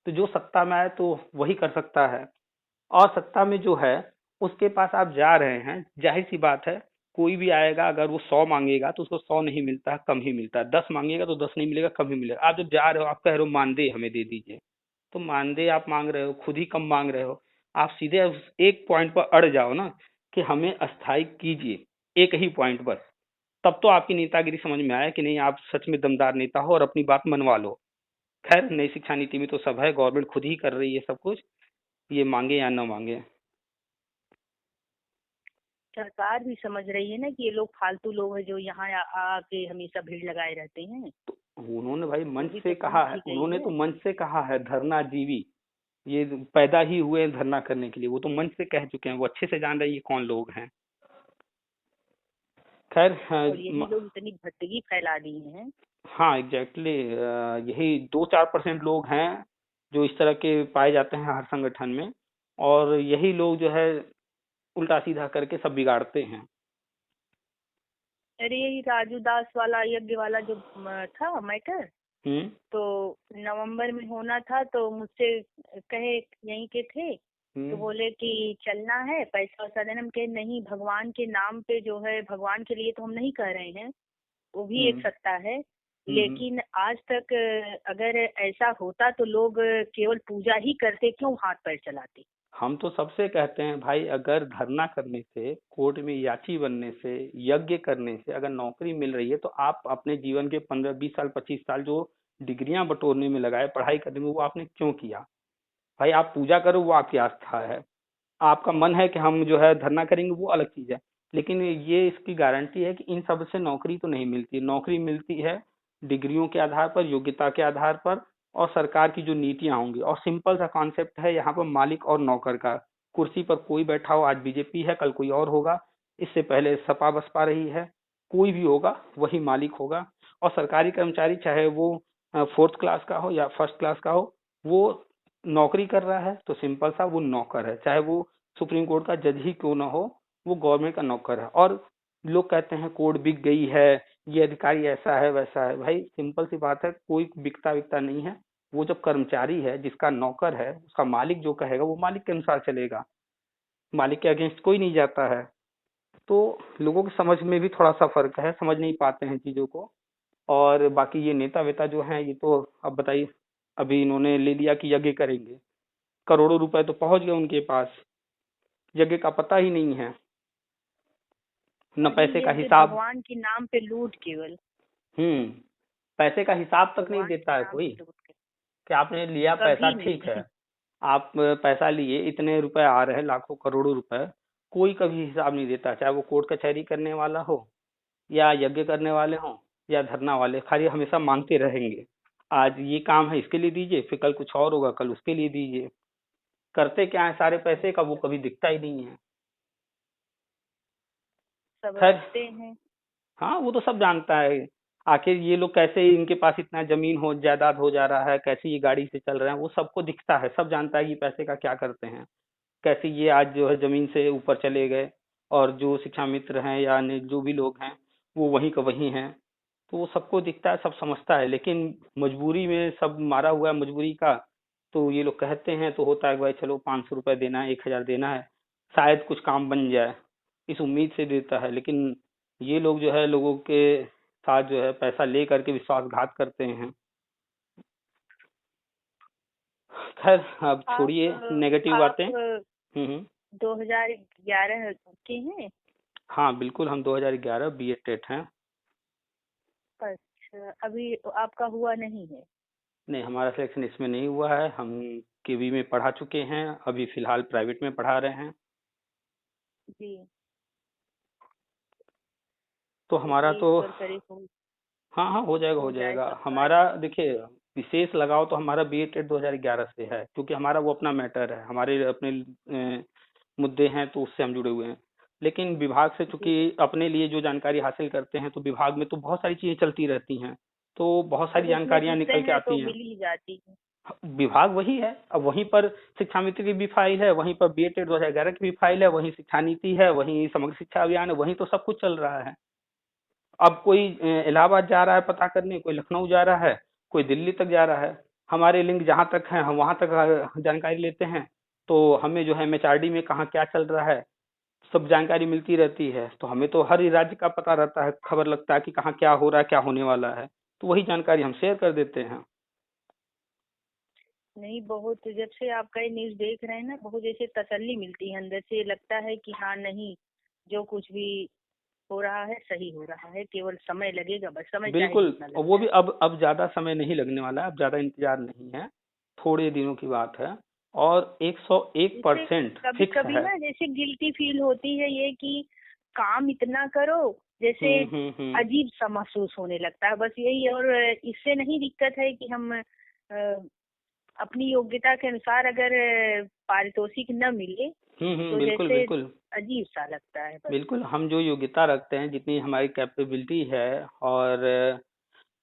A: तो जो सत्ता में आए तो वही कर सकता है। और सत्ता में जो है उसके पास आप जा रहे हैं, जाहिर सी बात है, कोई भी आएगा अगर वो 100 मांगेगा तो उसको 100 नहीं मिलता है, कम ही मिलता है। 10 मांगेगा तो 10 नहीं मिलेगा, कम ही मिलेगा। आप जब जा रहे हो, आप कह रहे हो मानदेय हमें दे दीजिए, तो मानदेय आप मांग रहे हो, खुद ही कम मांग रहे हो। आप सीधे उस एक पॉइंट पर अड़ जाओ ना, कि हमें अस्थायी कीजिए, एक ही पॉइंट बस। तब तो आपकी नेतागिरी समझ में आया कि नहीं, आप सच में दमदार नेता हो और अपनी बात मनवा लो। खैर, नई शिक्षा नीति में तो सब है, गवर्नमेंट खुद ही कर रही है सब कुछ, ये मांगे या न मांगे।
B: सरकार भी समझ रही है ना कि ये लोग फालतू लोग हैं जो यहाँ आके हमेशा भीड़ लगाए रहते हैं।
A: उन्होंने भाई
B: वो
A: मंच
B: भी
A: से
B: तो
A: कहा
B: समझ
A: है,
B: ही गई
A: उन्होंने
B: है।
A: तो मंच से कहा है, धरना जीवी, ये पैदा ही हुए हैं धरना करने के लिए, वो तो मंच से कह चुके हैं, वो अच्छे से जान रहे हैं ये कौन लोग हैं। खैर, हाँ,
B: और यही लोग इतनी भटगी फैला दिए हैं।
A: हाँ एग्जैक्टली, यही 2-4% लोग हैं जो इस तरह के पाए जाते हैं हर संगठन में, और यही लोग जो है उल्टा सीधा करके सब बिगाड़ते हैं।
B: अरे यही राजू दास वाला, यज्ञ वाला जो था मैटर,
A: हम्म।
B: तो नवंबर में होना था, तो मुझसे कहे, यहीं के थे, तो
A: हम्म।
B: बोले कि चलना है, पैसा वैसा देना। हम कहे नहीं, भगवान के नाम पे जो है, भगवान के लिए तो हम नहीं कह रहे हैं, वो भी एक
A: हम्म।
B: सत्ता है।
A: हम्म।
B: लेकिन आज तक अगर ऐसा होता तो लोग केवल पूजा ही करते, क्यों हाथ पैर चलाते।
A: हम तो सबसे कहते हैं भाई, अगर धरना करने से, कोर्ट में याची बनने से, यज्ञ करने से अगर नौकरी मिल रही है, तो आप अपने जीवन के 15-20 साल 25 साल जो डिग्रियां बटोरने में लगाए, पढ़ाई करने में, वो आपने क्यों किया? भाई, आप पूजा करो, वो आपकी आस्था है। आपका मन है कि हम जो है धरना करेंगे, वो अलग चीज है। लेकिन ये इसकी गारंटी है कि इन सब से नौकरी तो नहीं मिलती। नौकरी मिलती है डिग्रियों के आधार पर, योग्यता के आधार पर, और सरकार की जो नीतियां होंगी। और सिंपल सा कॉन्सेप्ट है यहाँ पर मालिक और नौकर का। कुर्सी पर कोई बैठा हो, आज बीजेपी है, कल कोई और होगा, इससे पहले सपा बसपा रही है, कोई भी होगा वही मालिक होगा। और सरकारी कर्मचारी चाहे वो 4th क्लास का हो या 1st क्लास का हो, वो नौकरी कर रहा है तो सिंपल सा वो नौकर है, चाहे वो सुप्रीम कोर्ट का जज ही क्यों ना हो, वो गवर्नमेंट का नौकर है। और लोग कहते हैं कोड बिक गई है, ये अधिकारी ऐसा है वैसा है। भाई सिंपल सी बात है, कोई बिकता बिकता नहीं है। वो जब कर्मचारी है, जिसका नौकर है, उसका मालिक जो कहेगा वो मालिक के अनुसार चलेगा। मालिक के अगेंस्ट कोई नहीं जाता है। तो लोगों की समझ में भी थोड़ा सा फर्क है, समझ नहीं पाते हैं चीजों को। और बाकी ये नेता वेता जो हैं, ये तो अब बताइए, अभी इन्होंने ले लिया कि यज्ञ करेंगे, करोड़ों रुपए तो पहुंच गए उनके पास, यज्ञ का पता ही नहीं है, न
B: वही
A: पैसे का
B: यज्ञ
A: हिसाब।
B: भगवान के नाम पे लूट केवल।
A: हम्म। पैसे का हिसाब तक नहीं
B: भगवान के
A: देता है
B: नाम
A: कोई,
B: पे लूट के।
A: कि आपने लिया पैसा
B: कभी
A: ठीक है।
B: नहीं।
A: आप पैसा लिए, इतने रुपए आ रहे हैं, लाखों करोड़ों रुपए, कोई कभी हिसाब नहीं देता, चाहे वो कोर्ट कचहरी करने वाला हो या यज्ञ करने वाले हों या धरना वाले, खाली हमेशा मांगते रहेंगे। आज ये काम है इसके लिए दीजिए, फिर कल कुछ और होगा, कल उसके लिए दीजिए। करते क्या है सारे पैसे का, वो कभी दिखता ही नहीं है।
B: सब
A: खैर,
B: रखते हैं।
A: हाँ वो तो सब जानता है। आखिर ये लोग कैसे, इनके पास इतना जमीन हो जायदाद हो जा रहा है, कैसे ये गाड़ी से चल रहे हैं, वो सबको दिखता है, सब जानता है कि पैसे का क्या करते हैं। कैसे ये आज जो है जमीन से ऊपर चले गए, और जो शिक्षा मित्र हैं या अन्य जो भी लोग हैं, वो वहीं का वहीं हैं। तो वो सबको दिखता है, सब समझता है, लेकिन मजबूरी में सब मारा हुआ है मजबूरी का। तो ये लोग कहते हैं तो होता है कि भाई चलो 500 रुपये देना है, 1,000 देना है, शायद कुछ काम बन जाए, इस उम्मीद से देता है। लेकिन ये लोग जो है लोगों के साथ जो है पैसा ले करके विश्वासघात करते हैं। खैर अब
B: आप
A: छोड़िए नेगेटिव बातें।
B: आप
A: हम्म।
B: 2011 के हैं?
A: हाँ बिल्कुल, हम 2011 BA टेट हैं।
B: अच्छा, अभी आपका हुआ नहीं है?
A: नहीं, हमारा सिलेक्शन इसमें नहीं हुआ है। हम केवी में पढ़ा चुके हैं, अभी फिलहाल प्राइवेट में पढ़ा रहे हैं।
B: जी।
A: तो हमारा
B: चलिए,
A: तो,
B: ईश्वर करे
A: हाँ हाँ हो जाएगा हो
B: हो जाए
A: जाएगा।
B: सब
A: हमारा
B: कार्य।
A: देखिए, विशेष लगाव तो हमारा BA टेट 2011 से है, क्योंकि हमारा वो अपना मैटर है, हमारे अपने मुद्दे हैं, तो उससे हम जुड़े हुए हैं। लेकिन विभाग से
B: जी।
A: चूंकि अपने लिए जो जानकारी हासिल करते हैं, तो विभाग में तो बहुत सारी चीजें चलती रहती हैं, तो बहुत
B: जब
A: सारी
B: उसमें
A: जानकारियां
B: घुसते
A: निकल के
B: हैं तो
A: आती हैं।
B: मिल ही जाती है।
A: विभाग वही है, अब वहीं पर शिक्षा मित्र की भी फाइल है, वहीं पर BA टेट 2011 की भी फाइल है, वहीं शिक्षा नीति है, वहीं समग्र शिक्षा अभियान है, वहीं तो सब कुछ चल रहा है। अब कोई इलाहाबाद जा रहा है पता करने, कोई लखनऊ जा रहा है, कोई दिल्ली तक जा रहा है। हमारे लिंक जहाँ तक है हम वहाँ तक जानकारी लेते हैं। तो हमें जो है MHRD में कहाँ क्या चल रहा है, सब जानकारी मिलती रहती है। तो हमें तो हर राज्य का पता रहता है, खबर लगता है कि कहाँ क्या हो रहा है, क्या होने वाला है। तो वही जानकारी हम शेयर कर देते हैं।
B: नहीं, बहुत जब से आपका ये न्यूज़ देख रहे हैं ना, बहुत जैसे तसल्ली मिलती है अंदर से, लगता है कि हाँ नहीं, जो कुछ भी हो रहा है सही हो रहा है, केवल समय लगेगा, बस समय चाहे
A: बिल्कुल,
B: जितना
A: और
B: लग
A: वो भी
B: जाए।
A: अब ज्यादा समय नहीं लगने वाला है, अब ज्यादा इंतजार नहीं है, थोड़े दिनों की बात है। और 101%
B: इससे कभी
A: फिक्स
B: कभी
A: है।
B: ना जैसे गिल्टी फील होती है ये कि काम इतना करो, जैसे
A: हम्म।
B: अजीब सा महसूस होने लगता है, बस यही। और इससे नहीं दिक्कत है कि हम अपनी योग्यता के अनुसार अगर पारितोषिक न मिले तो
A: बिल्कुल
B: जैसे
A: बिल्कुल।
B: अजीब सा लगता है बस।
A: बिल्कुल, हम जो योग्यता रखते हैं, जितनी हमारी कैपेबिलिटी है, और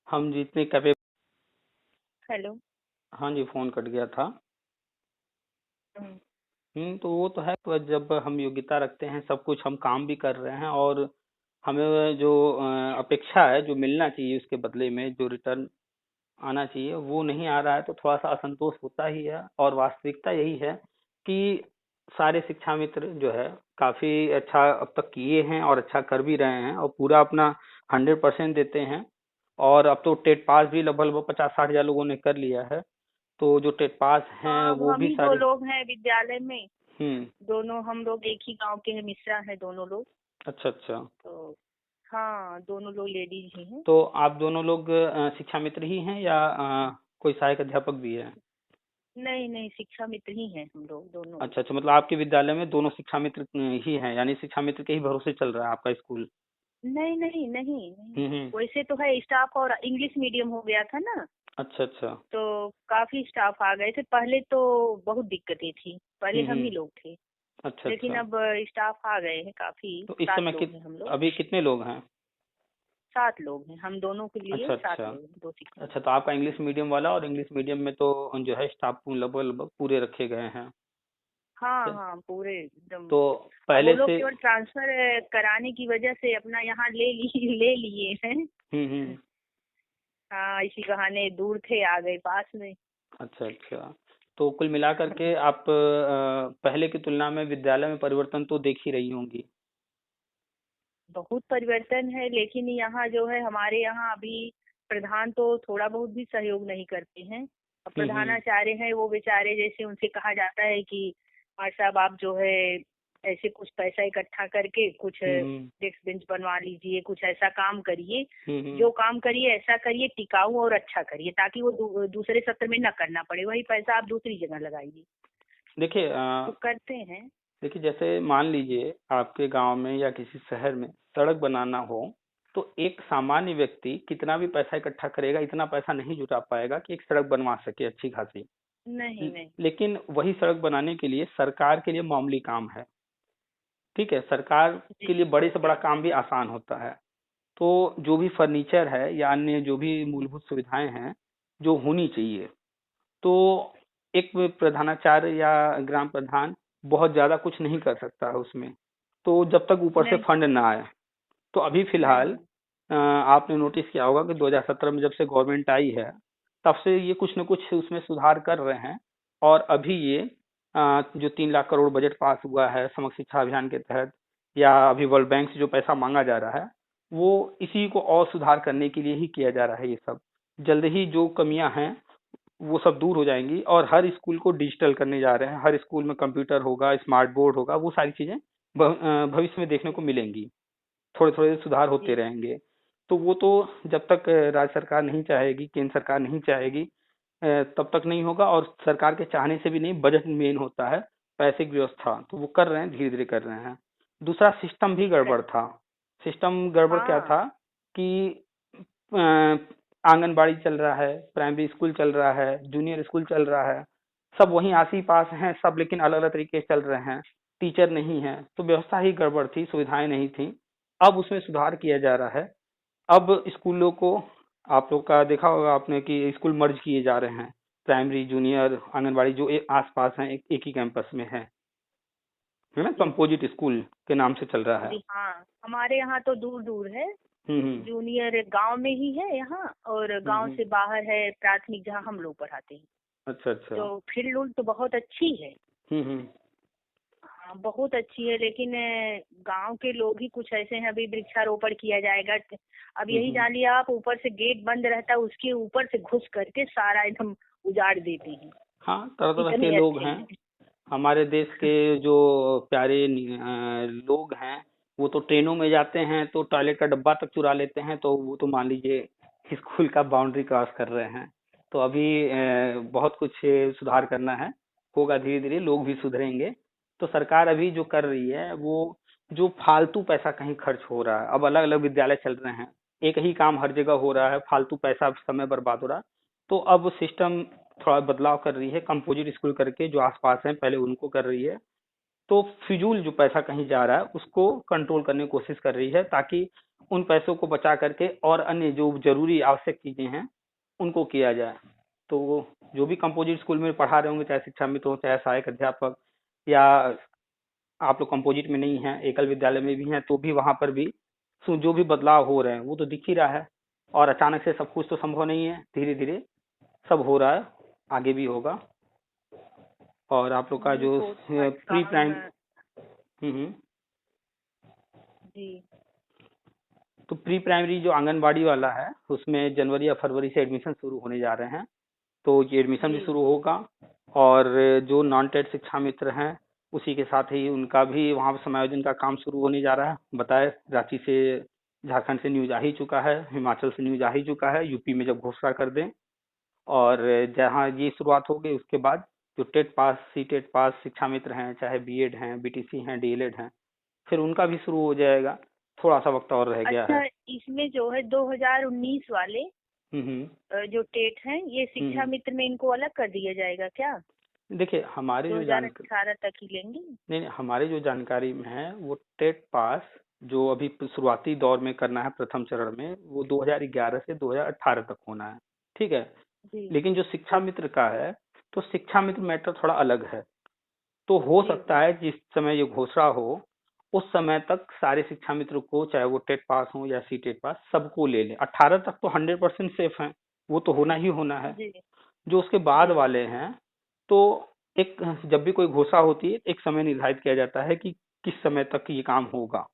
A: हम जितने कैपे
B: हेलो।
A: हाँ जी, फोन कट गया था।
B: हम्म।
A: तो वो तो है, तो जब हम योग्यता रखते हैं, सब कुछ हम काम भी कर रहे हैं, और हमें जो अपेक्षा है, जो मिलना चाहिए उसके बदले में, जो रिटर्न आना चाहिए, वो नहीं आ रहा है, तो थोड़ा सा असंतोष होता ही है। और वास्तविकता यही है कि सारे शिक्षा मित्र जो है काफी अच्छा अब तक किए हैं, और अच्छा कर भी रहे हैं, और पूरा अपना 100% देते हैं। और अब तो टेट पास भी लगभग लगभग 50-60 हजार लोगों ने कर लिया है। तो जो टेट पास हैं
B: हाँ, अब
A: वो
B: हम
A: भी
B: ही दो
A: सारे।
B: लोग हैं विद्यालय में।
A: हम्म।
B: दोनों हम लोग एक ही गांव के हैं, मिश्रा है दोनों लोग।
A: अच्छा अच्छा।
B: तो हाँ, दोनों लोग लेडीज ही हैं।
A: तो आप दोनों लोग शिक्षा मित्र ही हैं, या कोई सहायक अध्यापक भी है?
B: नहीं नहीं, शिक्षा मित्र ही हैं हम लोग दोनों।
A: अच्छा अच्छा, मतलब आपके विद्यालय में दोनों शिक्षा मित्र ही हैं, यानी शिक्षा मित्र के ही भरोसे चल रहा है आपका स्कूल?
B: नहीं नहीं नहीं नहीं,
A: हम्म।
B: वैसे तो है स्टाफ, और इंग्लिश मीडियम हो गया था ना,
A: अच्छा अच्छा।
B: तो काफी स्टाफ आ गए थे। पहले तो बहुत दिक्कतें थी, पहले हम ही
A: हम्म।
B: लोग थे,
A: अच्छा
B: लेकिन
A: अच्छा।
B: अब स्टाफ आ गए हैं काफी।
A: तो इस
B: 7
A: समय
B: लोग हैं हम लोग।
A: अभी कितने लोग हैं?
B: 7 लोग हैं हम दोनों के लिए,
A: अच्छा
B: 7
A: अच्छा।
B: लोग हैं, 2 शिक्षक।
A: अच्छा, तो आपका इंग्लिश मीडियम वाला, और इंग्लिश मीडियम में तो जो है स्टाफ लगभग लगभग पूरे रखे गए हैं।
B: हाँ हाँ, पूरे एकदम।
A: तो
B: अब वो
A: पहले
B: लोग
A: से।
B: केवल ट्रांसफर कराने की वजह से अपना यहाँ ले लिए हैं।
A: हम्म।
B: हाँ, इसी बहाने दूर थे आ गए पास में।
A: अच्छा अच्छा। तो कुल मिलाकर के आप पहले की तुलना में विद्यालय में परिवर्तन तो देख ही रही होंगी।
B: बहुत परिवर्तन है, लेकिन यहाँ जो है हमारे यहाँ अभी प्रधान तो थोड़ा बहुत भी सहयोग नहीं करते हैं। अब
A: हम्म।
B: प्रधानाचार्य हैं वो बेचारे, जैसे उनसे कहा जाता है कि मार साहब आप जो है ऐसे कुछ पैसा इकट्ठा करके कुछ
A: हम्म।
B: डेस्क बेंच बनवा लीजिए, कुछ ऐसा काम करिए,
A: हम्म।
B: जो काम करिए ऐसा करिए टिकाऊ और अच्छा करिए, ताकि वो दूसरे सत्र में न करना पड़े, वही पैसा आप दूसरी जगह लगाइए।
A: देखिए
B: तो करते हैं।
A: देखिए जैसे मान लीजिए आपके गांव में या किसी शहर में सड़क बनाना हो, तो एक सामान्य व्यक्ति कितना भी पैसा इकट्ठा करेगा, इतना पैसा नहीं जुटा पाएगा कि एक सड़क बनवा सके अच्छी खासी।
B: नहीं नहीं।
A: लेकिन वही सड़क बनाने के लिए सरकार के लिए मामूली काम है। ठीक है, सरकार के
B: जी
A: लिए बड़े से बड़ा काम भी आसान होता है। तो जो भी फर्नीचर है या अन्य जो भी मूलभूत सुविधाएं हैं जो होनी चाहिए, तो एक प्रधानाचार्य या ग्राम प्रधान बहुत ज्यादा कुछ नहीं कर सकता है उसमें, तो जब तक ऊपर से
B: नहीं
A: फंड ना आए। तो अभी फिलहाल
B: नहीं।
A: आपने नोटिस किया होगा कि 2017 में जब से गवर्नमेंट आई है, तब से ये कुछ न कुछ उसमें सुधार कर रहे हैं। और अभी ये जो 3 लाख करोड़ बजट पास हुआ है समग्र शिक्षा अभियान के तहत, या अभी वर्ल्ड बैंक से जो पैसा मांगा जा रहा है, वो इसी को और सुधार करने के लिए ही किया जा रहा है। ये सब जल्द ही जो कमियां हैं वो सब दूर हो जाएंगी, और हर स्कूल को डिजिटल करने जा रहे हैं। हर स्कूल में कंप्यूटर होगा, स्मार्ट बोर्ड होगा, वो सारी चीजें भविष्य में देखने को मिलेंगी। थोड़े थोड़े सुधार होते
B: जी
A: रहेंगे। तो वो तो जब तक राज्य सरकार नहीं चाहेगी, केंद्र सरकार नहीं चाहेगी, तब तक नहीं होगा। और सरकार के चाहने से भी नहीं, बजट मेन होता है, पैसे की व्यवस्था तो वो कर रहे हैं, धीरे धीरे कर रहे हैं। दूसरा, सिस्टम भी गड़बड़ था। सिस्टम गड़बड़ क्या
B: हाँ।
A: था कि अ, आंगनबाड़ी चल रहा है, प्राइमरी स्कूल चल रहा है, जूनियर स्कूल चल रहा है, सब वहीं आस ही पास हैं सब, लेकिन अलग अलग तरीके से चल रहे हैं। टीचर नहीं है, तो व्यवस्था ही गड़बड़ थी, सुविधाएं नहीं थी। अब उसमें सुधार किया जा रहा है। अब स्कूलों को, आप लोग का देखा होगा आपने कि स्कूल मर्ज किए जा रहे हैं, प्राइमरी जूनियर आंगनबाड़ी जो आस पास हैं, एक ही कैंपस में है ना,
B: जी
A: कंपोजिट स्कूल के नाम से चल रहा है।
B: जी। हाँ, हमारे यहाँ तो दूर दूर है।
A: हम्म।
B: जूनियर गांव में ही है यहाँ, और गांव
A: हम्म।
B: से बाहर है प्राथमिक जहाँ हम लोग पढ़ाते हैं।
A: अच्छा अच्छा।
B: तो फील्ड उल्ड तो बहुत अच्छी है।
A: हम्म।
B: हाँ, बहुत अच्छी है, लेकिन गांव के लोग ही कुछ ऐसे हैं, अभी वृक्षारोपण किया जाएगा। अब यही
A: हम्म।
B: जान लिया आप, ऊपर से गेट बंद रहता है, उसके ऊपर से घुस करके सारा एकदम उजाड़ देते हैं।
A: हाँ, तरह तरह के
B: इतने
A: लोग
B: अच्छे
A: हैं
B: हैं।
A: हमारे देश के। जो प्यारे लोग हैं, वो तो ट्रेनों में जाते हैं तो टॉयलेट का डब्बा तक चुरा लेते हैं, तो वो तो मान लीजिए स्कूल का बाउंड्री क्रॉस कर रहे हैं। तो अभी बहुत कुछ सुधार करना है, होगा धीरे धीरे, लोग भी सुधरेंगे। तो सरकार अभी जो कर रही है वो, जो फालतू पैसा कहीं खर्च हो रहा है, अब अलग अलग विद्यालय चल रहे हैं, एक ही काम हर जगह हो रहा है, फालतू पैसा समय बर्बाद हो रहा है। तो अब सिस्टम थोड़ा बदलाव कर रही है, कंपोजिट स्कूल करके जो आसपास हैं पहले उनको कर रही है। तो फिजूल जो पैसा कहीं जा रहा है उसको कंट्रोल करने की कोशिश कर रही है, ताकि उन पैसों को बचा करके और अन्य जो जरूरी आवश्यक चीजें हैं उनको किया जाए। तो जो भी कंपोजिट स्कूल में पढ़ा रहे होंगे, चाहे शिक्षा मित्र हो, चाहे सहायक अध्यापक, या आप लोग कंपोजिट में नहीं है, एकल विद्यालय में भी हैं, तो भी वहां पर भी जो भी बदलाव हो रहे हैं वो तो दिख ही रहा है। और अचानक से सब कुछ तो संभव नहीं है, धीरे धीरे सब हो रहा है, आगे भी होगा। और आप लोग का
B: नहीं,
A: जो
B: होता है
A: प्री
B: काम।
A: प्राइम। हम्म।
B: जी
A: तो प्री प्राइमरी जो आंगनबाड़ी वाला है, उसमें जनवरी या फरवरी से एडमिशन शुरू होने जा रहे हैं, तो ये एडमिशन भी
B: जी।
A: शुरू होगा। और जो नॉन टेट शिक्षा मित्र हैं, उसी के साथ ही उनका भी वहाँ पर समायोजन का काम शुरू होने जा रहा है। बताए, रांची से, झारखंड से न्यूज आ ही चुका है, हिमाचल से न्यूज आ ही चुका है, यूपी में जब घोषणा कर दें। और जहाँ ये शुरुआत हो गई, उसके बाद जो TET pass, C TET pass शिक्षा मित्र हैं, चाहे बीएड हैं, बीटीसी हैं, डीएलएड हैं, फिर उनका भी शुरू हो जाएगा। थोड़ा सा वक्त और रह गया है।
B: अच्छा, इसमें जो है 2019 वाले
A: हम्म।
B: जो टेट हैं, ये शिक्षा
A: हम्म।
B: मित्र में इनको अलग कर दिया जाएगा क्या?
A: देखिए हमारे जो जान
B: 2018 तक ही लेंगे?
A: नहीं, हमारे जो जानकारी में है, वो टेट पास जो अभी शुरुआती दौर में करना है प्रथम चरण में, वो 2011 से 2018 तक होना है। ठीक है।
B: जी
A: लेकिन जो शिक्षा मित्र का है, तो शिक्षा मित्र मैटर थोड़ा अलग है। तो हो
B: जी
A: सकता है जिस समय ये घोषणा हो उस समय तक सारे शिक्षा मित्र को, चाहे वो टेट पास हो या सी टेट पास, सबको ले लें। 18 तक तो 100% सेफ है, वो तो होना ही होना है।
B: जी
A: जो उसके बाद
B: जी
A: वाले हैं, तो एक, जब भी कोई घोषणा होती है एक समय निर्धारित किया जाता है कि किस समय तक ये काम होगा।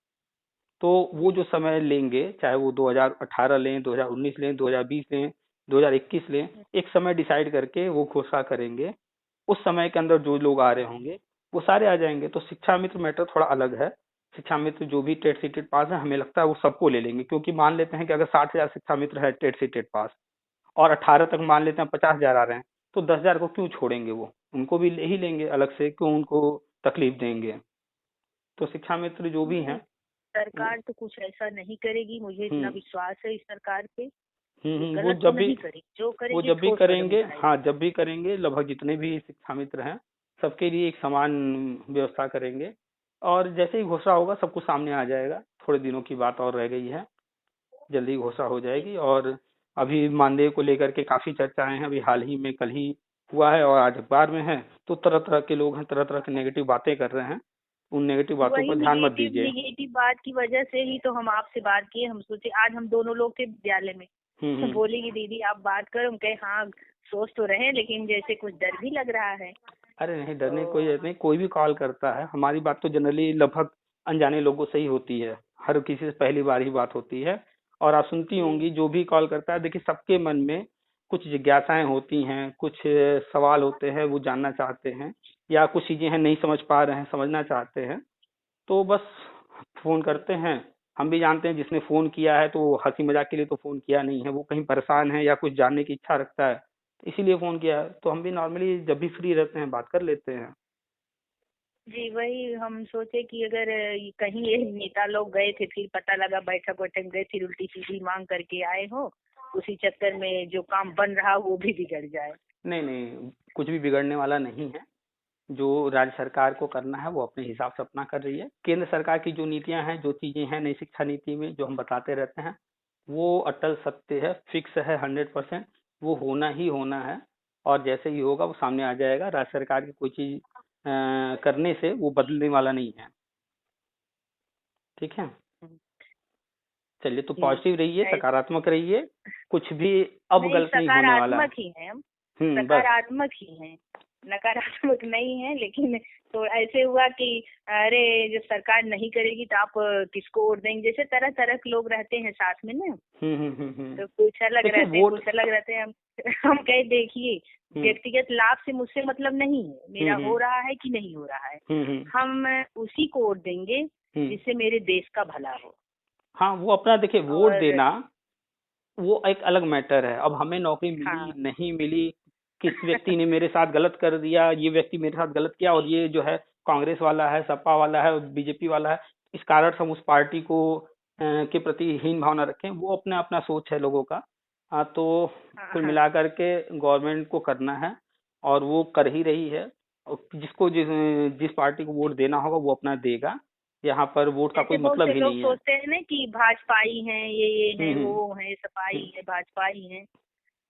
A: तो वो जो
B: जी
A: समय लेंगे, चाहे वो 2018 लें, 2019 लें, 2020 लें, 2021 लें, एक समय डिसाइड करके वो घोषणा करेंगे। उस समय के अंदर जो लोग आ रहे होंगे वो सारे आ जाएंगे। तो शिक्षा मित्र मैटर थोड़ा अलग है। शिक्षा मित्र जो भी टेट सी टेट पास है, हमें लगता है वो सबको ले लेंगे, क्योंकि मान लेते हैं कि अगर 60,000 शिक्षा मित्र है टेट सी टेट पास, और 18 तक मान लेते हैं 50,000 आ रहे हैं, तो 10,000 को क्यों छोड़ेंगे, वो उनको भी ले ही लेंगे अलग से, क्यों उनको तकलीफ देंगे। तो शिक्षा मित्र जो भी
B: नहीं,
A: हैं वो,
B: सरकार तो कुछ ऐसा नहीं करेगी, मुझे इतना
A: हम्म
B: विश्वास है इस सरकार पे। ये
A: वो
B: गलत तो
A: जब भी
B: नहीं करेगी, जो
A: वो
B: करेगी
A: जब भी
B: ठोस कदम
A: करेंगे, हाँ
B: उठाएगी।
A: जब भी करेंगे, लगभग जितने भी शिक्षा मित्र हैं सबके लिए एक समान व्यवस्था करेंगे। और जैसे ही घोषणा होगा सब कुछ सामने आ जाएगा। थोड़े दिनों की बात और रह गई है, जल्दी घोषणा हो
B: जी
A: जाएगी। और अभी मानदेय को लेकर के काफी चर्चाएं हैं, अभी हाल ही में कल ही हुआ है और आज अखबार में है। तो तरह तरह के लोग हैं, तरह तरह की नेगेटिव बातें कर रहे हैं। उन नेगेटिव बातों
B: वही
A: पर ध्यान मत
B: निगेटिव
A: दीजिए।
B: निगेटिव बात की वजह से ही तो हम आपसे बात किए। हम सोचे आज हम दोनों लोग थे विद्यालय में, तो
A: हम्म।
B: बोली कि दीदी आप बात करो। हम कहे हाँ, सोच तो रहे हैं, लेकिन जैसे कुछ डर भी लग रहा है।
A: अरे नहीं, डरने की कोई
B: तो
A: जरूरत नहीं। कोई भी कॉल करता है, हमारी बात तो जनरली लगभग अनजाने लोगों से ही होती है, हर किसी से पहली बार ही बात होती है। और आप सुनती
B: जी
A: होंगी जो भी कॉल करता है, देखिए सबके मन में कुछ जिज्ञासाएं होती हैं, कुछ सवाल होते हैं, वो जानना चाहते हैं, या कुछ चीजें हैं नहीं समझ पा रहे हैं, समझना चाहते हैं। तो बस फोन
B: जी
A: करते हैं। हम भी जानते हैं जिसने फोन किया है तो वो हंसी मजाक के लिए तो फोन किया नहीं है, वो कहीं परेशान है या कुछ जानने की इच्छा रखता है, इसीलिए फोन किया है। तो हम भी नॉर्मली जब भी फ्री रहते हैं बात कर लेते हैं।
B: जी, वही हम सोचे कि अगर कहीं ये नेता लोग गए थे, फिर पता लगा बैठक वैठक गए, फिर उल्टी सीधी मांग करके आए हो, उसी चक्कर में जो काम बन रहा वो भी बिगड़ जाए।
A: नहीं नहीं, कुछ भी बिगड़ने वाला नहीं है। जो राज्य सरकार को करना है वो अपने हिसाब से अपना कर रही है। केंद्र सरकार की जो नीतियां हैं, जो चीजें हैं नई शिक्षा नीति में जो हम बताते रहते हैं, वो अटल सत्य है, फिक्स है 100%। वो होना ही होना है। और जैसे ही होगा वो सामने आ जाएगा। राज्य सरकार की कोई चीज करने से वो बदलने वाला नहीं है। ठीक है। चलिए, तो
B: जी
A: पॉजिटिव रहिए, सकारात्मक रहिए। कुछ भी अब
B: नहीं,
A: गलत नहीं होने वाला है।
B: सकारात्मक ही है हम,
A: बस।
B: सकारात्मक ही हैं, नकारात्मक नहीं है। लेकिन तो ऐसे हुआ कि अरे जब सरकार नहीं करेगी तो आप किसको वोट देंगे, जैसे तरह तरह के लोग रहते हैं साथ में ना।
A: हम्म।
B: तो कुछ अलग
A: देखिए
B: रहते हैं,
A: वोट।
B: कुछ अलग रहते हैं। हम कहे देखिए,
A: हम्म
B: व्यक्तिगत लाभ से मुझसे मतलब नहीं है, मेरा
A: हम्म
B: हो रहा है कि नहीं हो रहा है।
A: हम्म।
B: हम उसी को वोट देंगे
A: हम्म।
B: जिससे मेरे देश का भला हो।
A: हाँ, वो अपना देखिए, वोट
B: और
A: देना वो एक अलग मैटर है। अब हमें नौकरी मिली
B: हाँ
A: नहीं मिली, किस व्यक्ति ने मेरे साथ गलत कर दिया, ये व्यक्ति मेरे साथ गलत किया, और ये जो है कांग्रेस वाला है, सपा वाला है, बीजेपी वाला है, इस कारण से हम उस पार्टी को के प्रति हीन भावना रखें, वो अपना अपना सोच है लोगों का। हाँ, तो
B: हाँ
A: कुल
B: हाँ
A: मिलाकर के गवर्नमेंट को करना है, और वो कर ही रही है। और जिसको जिस पार्टी को वोट देना होगा वो अपना देगा। यहाँ पर वोट का
B: जैसे
A: कोई
B: बहुत
A: मतलब
B: से
A: ही
B: लोग
A: नहीं है।
B: सोचते हैं ना कि भाजपाई हैं, ये हैं,
A: हम्म
B: वो हैं, सपाई
A: हम्म।
B: है, भाजपाई हैं।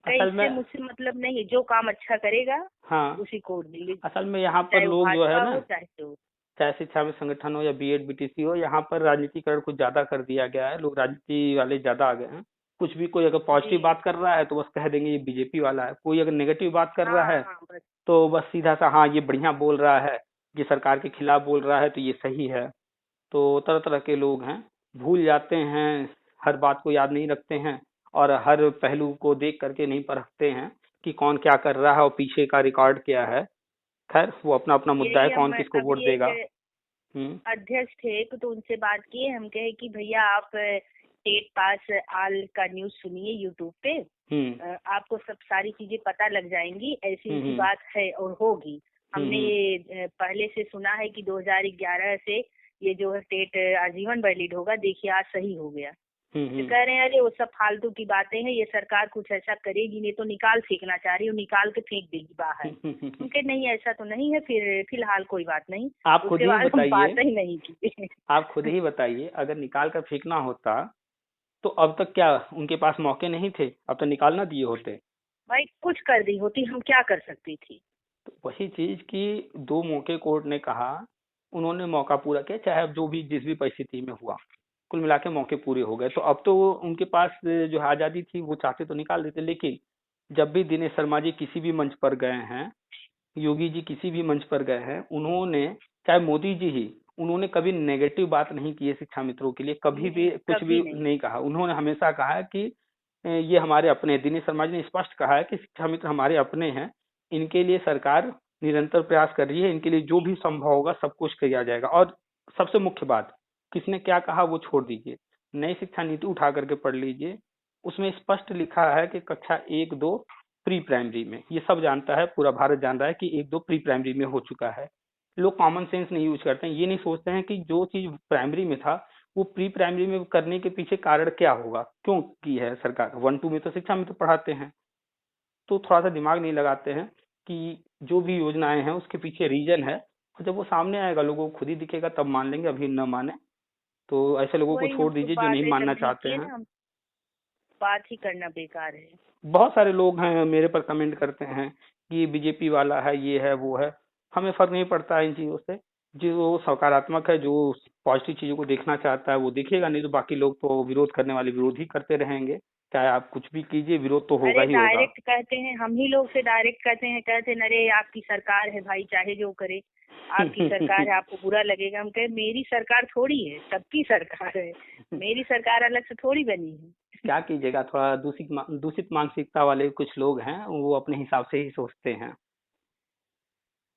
B: कहीं
A: असल में,
B: इससे मुझसे मतलब नहीं है, जो काम अच्छा करेगा
A: हाँ,
B: उसी को वोट देंगे,
A: असल में यहाँ पर
B: चाहे वो
A: लोग जो है
B: भाजपा
A: ना,
B: हो चाहे जो।
A: चाहे शिक्षा में संगठन हो या बीएड बीटीसी हो, यहाँ पर राजनीतिकरण कुछ ज्यादा कर दिया गया है। लोग राजनीति वाले ज्यादा आ गए हैं। कुछ भी कोई अगर पॉजिटिव
B: जी
A: बात कर रहा है तो बस कह देंगे ये बीजेपी वाला है, कोई अगर नेगेटिव बात कर रहा
B: हाँ
A: है
B: हाँ बस।
A: तो बस सीधा सा हाँ ये बढ़िया बोल रहा है, ये सरकार के खिलाफ बोल रहा है तो ये सही है। तो तरह तरह के लोग हैं, भूल जाते हैं, हर बात को याद नहीं रखते हैं, और हर पहलू को देख करके नहीं परखते हैं कि कौन क्या कर रहा है और पीछे का रिकॉर्ड क्या है। खैर, वो अपना अपना मुद्दा है,
B: यही
A: कौन
B: हम
A: किसको वोट
B: अभी
A: देगा।
B: एक
A: हम्म
B: अध्यक्ष थे एक, तो उनसे बात किए। हम कहे कि भैया आप टेट पास आल का न्यूज सुनिए यूट्यूब पे,
A: हम्म
B: आपको सब सारी चीजें पता लग जाएंगी, ऐसी ऐसी
A: हम्म
B: बात है और होगी। हमने
A: हम्म
B: ये पहले से सुना है कि 2011 से ये जो है टेट आजीवन वैलिड होगा, देखिए आज सही हो गया। तो
A: हम्म
B: कह रहे हैं अरे वो सब फालतू की बातें हैं, ये सरकार कुछ ऐसा करेगी नहीं, तो निकाल फेंकना चाह रही है, निकाल के फेंक देगी बाहर। उनके नहीं, ऐसा तो नहीं है। फिर फिलहाल कोई बात नहीं,
A: आप खुद
B: उसके
A: ही
B: बाद हम
A: बताइए,
B: बात ही नहीं की।
A: आप खुद ही बताइए, अगर निकाल कर फेंकना होता तो अब तक क्या उनके पास मौके नहीं थे, अब तो निकाल ना दिए होते।
B: भाई कुछ कर दी होती, हम क्या कर सकती थी।
A: वही चीज कि 2 मौके कोर्ट ने कहा, उन्होंने मौका पूरा किया, चाहे अब जो भी जिस भी परिस्थिति में हुआ, कुल मिला के मौके पूरे हो गए। तो अब तो उनके पास जो है आजादी थी, वो चाहते तो निकाल देते, लेकिन जब भी दिनेश शर्मा जी किसी भी मंच पर गए हैं, योगी जी किसी भी मंच पर गए हैं, उन्होंने, चाहे मोदी जी ही, उन्होंने कभी नेगेटिव बात नहीं की है शिक्षा मित्रों के लिए, कभी भी
B: नहीं,
A: कुछ
B: कभी
A: भी
B: नहीं।
A: नहीं कहा। उन्होंने हमेशा कहा है कि ये हमारे अपने हैं। दिनेश शर्मा जी ने स्पष्ट कहा है कि शिक्षा मित्र हमारे अपने हैं, इनके लिए सरकार निरंतर प्रयास कर रही है, इनके लिए जो भी संभव होगा सब कुछ किया जाएगा। और सबसे मुख्य बात, किसने क्या कहा वो छोड़ दीजिए, नई शिक्षा नीति उठा करके पढ़ लीजिए, उसमें स्पष्ट लिखा है कि कक्षा 1-2 प्री प्राइमरी में, ये सब जानता है, पूरा भारत जान रहा है कि 1-2 प्री प्राइमरी में हो चुका है। लोग कॉमन सेंस नहीं यूज करते हैं, ये नहीं सोचते हैं कि जो चीज प्राइमरी में था वो प्री प्राइमरी में करने के पीछे कारण क्या होगा, क्यों की है सरकार। 1-2 में तो शिक्षा में तो पढ़ाते हैं, तो थोड़ा सा दिमाग नहीं लगाते हैं कि जो भी योजनाएं हैं उसके पीछे रीजन है, और जब वो सामने आएगा लोगों को खुद ही दिखेगा तब मान लेंगे, अभी न माने तो ऐसे लोगों को
B: वही हम
A: छोड़
B: तो
A: दीजिए जो
B: बात
A: नहीं
B: है,
A: मानना
B: जब
A: चाहते
B: देखिए
A: हैं।
B: ना, बात ही करना बेकार है।
A: बहुत सारे लोग हैं मेरे पर कमेंट करते हैं कि बीजेपी वाला है, ये है वो है, हमें फर्क नहीं पड़ता है इन चीजों से। जो सकारात्मक है, जो पॉजिटिव चीजों को देखना चाहता है वो देखेगा, नहीं तो बाकी लोग तो विरोध करने वाले विरोध ही करते रहेंगे, चाहे आप कुछ भी कीजिए विरोध तो होगा
B: अरे
A: ही होगा।
B: डायरेक्ट कहते हैं, हम ही लोग से डायरेक्ट कहते हैं अरे आपकी सरकार है भाई, चाहे जो करे, आपकी सरकार है, आपको बुरा लगेगा। हम कहे मेरी सरकार थोड़ी है, सबकी सरकार है, मेरी सरकार अलग से थोड़ी बनी है।
A: क्या कीजिएगा, थोड़ा दूषित मानसिकता वाले कुछ लोग हैं, वो अपने हिसाब से ही सोचते हैं।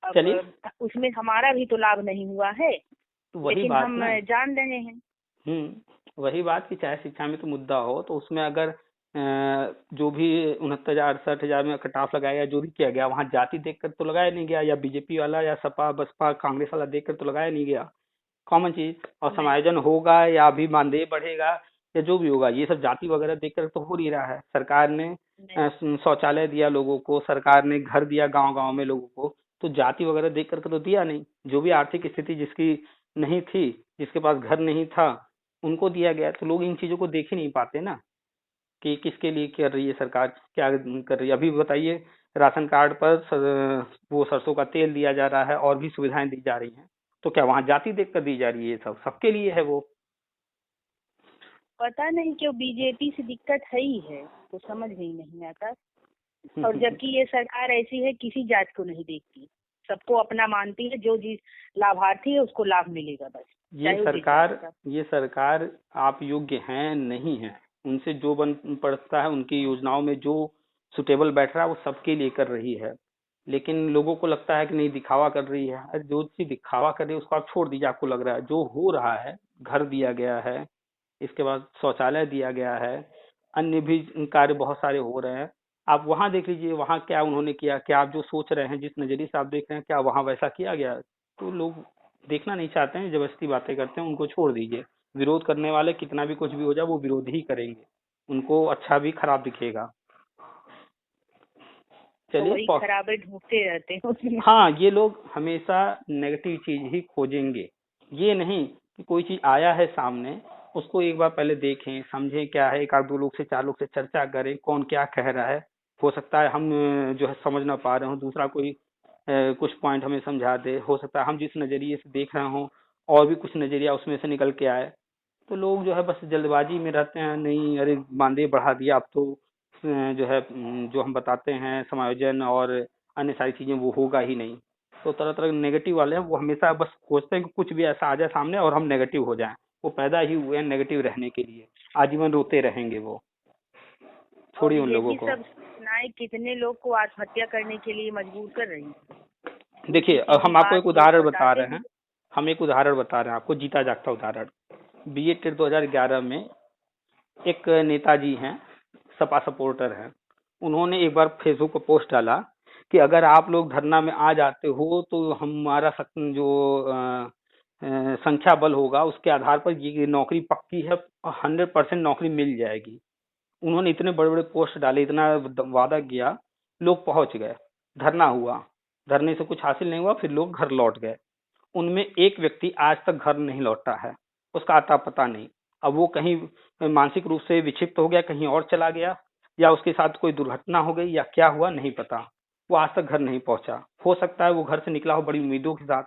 A: चलिए,
B: अब उसमें हमारा भी तो लाभ नहीं हुआ है,
A: तो वही
B: लेकिन
A: बात
B: हम
A: ना।
B: जान रहे हैं।
A: वही बात कि चाहे शिक्षा में तो मुद्दा हो, तो उसमें अगर जो भी 69,000 68,000 में कट ऑफ लगाया गया, जो भी किया गया, वहां जाति देखकर तो लगाया नहीं गया, या बीजेपी वाला या सपा बसपा कांग्रेस वाला देखकर तो लगाया नहीं गया, कॉमन चीज। और
B: नहीं,
A: समायोजन होगा या अभी मानदेय बढ़ेगा या जो भी होगा, ये सब जाति वगैरह देखकर तो हो नहीं रहा है। सरकार ने
B: नहीं।
A: शौचालय दिया लोगों को, सरकार ने घर दिया गांव गांव में लोगों को, तो जाति वगैरह देख करके तो दिया नहीं। जो भी आर्थिक स्थिति जिसकी नहीं थी, जिसके पास घर नहीं था, उनको दिया गया। तो लोग इन चीजों को देख ही नहीं पाते ना, कि किसके लिए कर रही है सरकार, क्या कर रही है। अभी बताइए, राशन कार्ड पर वो सरसों का तेल दिया जा रहा है और भी सुविधाएं दी जा रही हैं, तो क्या वहां जाति देखकर दी जा रही है? ये सब सबके लिए है वो।
B: पता नहीं क्यों बीजेपी से दिक्कत है ही है, तो समझ में ही नहीं आता। और जबकि ये सरकार ऐसी है, किसी जात को नहीं देखती, सबको अपना मानती है, जो जिस लाभार्थी है उसको लाभ मिलेगा बस,
A: ये
B: चाहे वो जिस जात
A: सरकार
B: का।
A: ये सरकार आप योग्य हैं नहीं है, उनसे जो बन पड़ता है, उनकी योजनाओं में जो सुटेबल बैठ रहा है वो सबके लिए कर रही है। लेकिन लोगों को लगता है कि नहीं, दिखावा कर रही है। अरे जो चीज दिखावा कर रही है उसको आप छोड़ दीजिए, आपको लग रहा है जो हो रहा है, घर दिया गया है, इसके बाद शौचालय दिया गया है, अन्य भी कार्य बहुत सारे हो रहे हैं, आप वहां देख लीजिए वहां क्या उन्होंने किया। क्या आप जो सोच रहे हैं, जिस नजरिए से आप देख रहे हैं, क्या वहां वैसा किया गया? तो लोग देखना नहीं चाहते हैं, जबरदस्ती बातें करते हैं, उनको छोड़ दीजिए। विरोध करने वाले कितना भी कुछ भी हो जाए वो विरोध ही करेंगे, उनको अच्छा भी खराब दिखेगा।
B: तो
A: चलिए
B: वही खराबे ढूंढते रहते हैं उसमें।
A: हाँ, ये लोग हमेशा नेगेटिव चीज ही खोजेंगे, ये नहीं कि कोई चीज आया है सामने उसको एक बार पहले देखें समझें क्या है, एक आध दो लोग से चार लोग से चर्चा करें कौन क्या कह रहा है। हो सकता है हम जो है समझ ना पा रहे हो, दूसरा कोई कुछ पॉइंट हमें समझा दे, हो सकता है हम जिस नजरिए से देख रहे हो और भी कुछ नजरिया उसमें से निकल के आए। तो लोग जो है बस जल्दबाजी में रहते हैं, नहीं अरे मानदेय बढ़ा दिया अब तो जो है जो हम बताते हैं समायोजन और अन्य सारी चीजें वो होगा ही नहीं। तो तरह तरह के नेगेटिव वाले हैं, वो हमेशा बस खोजते हैं कि कुछ भी ऐसा आ जाए सामने और हम नेगेटिव हो जाएं। वो पैदा ही हुए हैं नेगेटिव रहने के लिए, आजीवन रोते रहेंगे वो।
B: और
A: छोड़िए उन लोगों
B: यही
A: को।
B: सब सूचनाएं कितने लोग को आत्महत्या करने के लिए मजबूर कर रही है।
A: देखिए,
B: छोटी सी
A: अब
B: भी
A: हम आपको
B: बात
A: एक
B: लोग
A: उदाहरण बता
B: बताते
A: रहे
B: हैं।
A: हैं, हम एक उदाहरण बता रहे हैं आपको, जीता जागता उदाहरण। बीए टेट 2011 में एक नेताजी हैं, सपा सपोर्टर हैं, उन्होंने एक बार फेसबुक पर पोस्ट डाला कि अगर आप लोग धरना में आ जाते हो तो हमारा जो संख्या बल होगा उसके आधार पर ये नौकरी पक्की है, 100% नौकरी मिल जाएगी। उन्होंने इतने बड़े बड़े पोस्ट डाले, इतना वादा किया, लोग पहुंच गए, धरना हुआ, धरने से कुछ हासिल नहीं हुआ, फिर लोग घर लौट गए। उनमें एक व्यक्ति आज तक घर नहीं लौटा है, उसका आता पता नहीं। अब वो कहीं मानसिक रूप से विक्षिप्त हो गया, कहीं और चला गया, या उसके साथ कोई दुर्घटना हो गई, या क्या हुआ नहीं पता, वो आज तक घर नहीं पहुंचा। हो सकता है वो घर से निकला हो बड़ी उम्मीदों के साथ,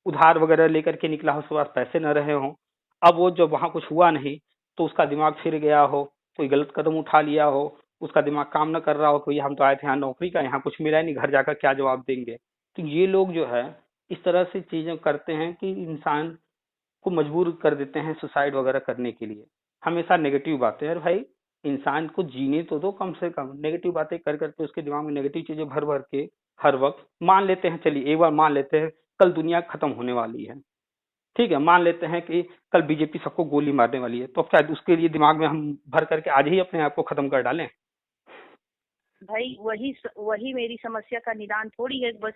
A: उधार वगैरह लेकर के निकला हो, उसके पास पैसे न रहे हों। अब वो जब वहां कुछ हुआ नहीं तो उसका दिमाग फिर गया हो, कोई गलत कदम उठा लिया हो, उसका दिमाग काम न कर रहा हो कि हम तो आए थे यहाँ नौकरी का, यहाँ कुछ मिला ही नहीं, घर जाकर क्या जवाब देंगे। तो ये लोग जो है इस तरह से चीजें करते हैं कि इंसान को मजबूर कर देते हैं सुसाइड वगैरह करने के लिए। हमेशा नेगेटिव बातें, अरे भाई इंसान को जीने तो दो, कम से कम नेगेटिव बातें कर करके उसके दिमाग में नेगेटिव चीजें भर भर के हर वक्त मान लेते हैं। चलिए एक बार मान लेते हैं कल दुनिया खत्म होने वाली है, ठीक है, मान लेते हैं कि कल बीजेपी सबको गोली मारने वाली है, तो अब शायद उसके लिए दिमाग में हम भर करके आज ही अपने आप को खत्म कर डालें।
B: भाई वही मेरी समस्या का निदान थोड़ी है बस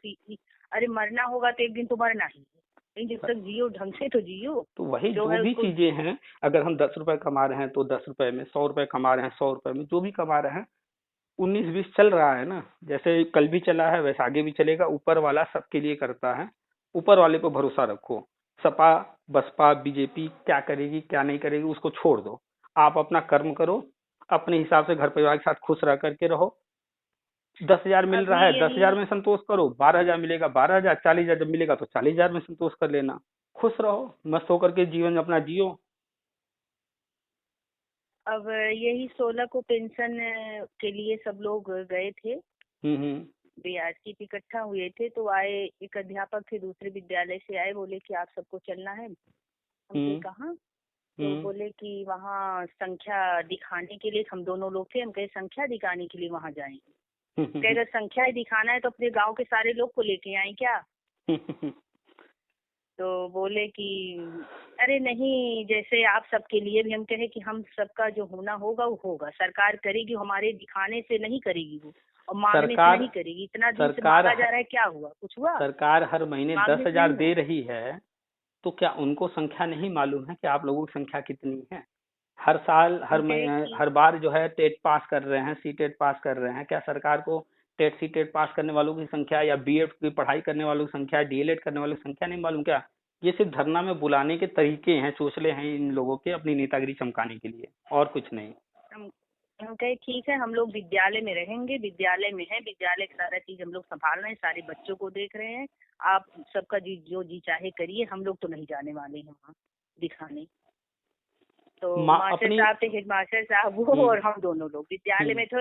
B: अरे मरना होगा तो एक दिन तो मरना ही है, लेकिन जब तक जियो ढंग से तो जियो।
A: तो वही
B: जो
A: जो
B: है
A: भी
B: उसको।
A: चीजें हैं, अगर हम 10 रुपए कमा रहे हैं तो 10 रुपए में, 100 रुपए कमा रहे हैं 100 रुपए में, जो भी कमा रहे हैं 19-20 चल रहा है ना, जैसे कल भी चला है वैसे आगे भी चलेगा। ऊपर वाला सबके लिए करता है, ऊपर वाले पर भरोसा रखो। सपा बसपा बीजेपी क्या करेगी क्या नहीं करेगी उसको छोड़ दो, आप अपना कर्म करो, अपने हिसाब से घर परिवार के साथ खुश रह करके रहो। 10,000 मिल
B: अभी
A: रहा है, दस
B: यही।
A: हजार में संतोष करो, 12,000 मिलेगा 12,000, 40,000 जब मिलेगा तो 40,000 में संतोष कर लेना। खुश रहो, मस्त होकर के जीवन अपना जियो।
B: अब यही 16 को पेंशन के लिए सब लोग गए थे,
A: हम्म।
B: बीआरसी पे इकट्ठा हुए थे, तो आए एक अध्यापक थे दूसरे विद्यालय से आए, बोले कि आप सबको चलना है। हमसे
A: हम्म।
B: कहा, तो
A: हम्म।
B: बोले कि वहाँ संख्या दिखाने के लिए, हम दोनों लोग थे, हम कहे संख्या दिखाने के लिए वहाँ जाएंगे।
A: हम्म।
B: कहे अगर संख्या ही दिखाना है तो अपने गांव के सारे लोग को लेके आए क्या। तो बोले कि अरे नहीं, जैसे आप सबके लिए भी, हम कहे कि हम सबका जो होना होगा वो होगा, सरकार करेगी, हमारे दिखाने से नहीं करेगी वो, और मांगने से
A: सरकार
B: नहीं करेगी। इतना दिन से
A: सरकार
B: मांगा जा रहा है, क्या हुआ, कुछ हुआ?
A: सरकार हर महीने दस
B: मांगने से
A: हजार
B: नहीं
A: दे
B: हुआ।
A: रही है, तो क्या उनको संख्या नहीं मालूम है कि आप लोगों की संख्या कितनी है? हर साल
B: हम कहे कि
A: हर बार जो है टेट पास कर रहे हैं, सी टेट पास कर रहे हैं, क्या सरकार को टेट सी टेट पास करने वालों की संख्या या बीएड की पढ़ाई करने वालों की संख्या, डीएलएड करने वालों की संख्या नहीं मालूम क्या? ये सिर्फ धरना में बुलाने के तरीके हैं, चोचले हैं इन लोगों के अपनी नेतागिरी चमकाने के लिए, और कुछ नहीं।
B: हम हम कहे ठीक है, हम लोग विद्यालय में रहेंगे, विद्यालय में है, विद्यालय का सारा चीज हम लोग संभाल रहे हैं, सारे बच्चों को देख रहे हैं, आप सबका जी जो जी चाहे करिए, हम लोग तो नहीं जाने वाले हैं वहाँ दिखाने। तो मास्टर
A: अपनी।
B: साहब थे, हेड मास्टर साहब वो,
A: हम्म।
B: और हम दोनों लोग विद्यालय
A: हम्म।
B: में थे,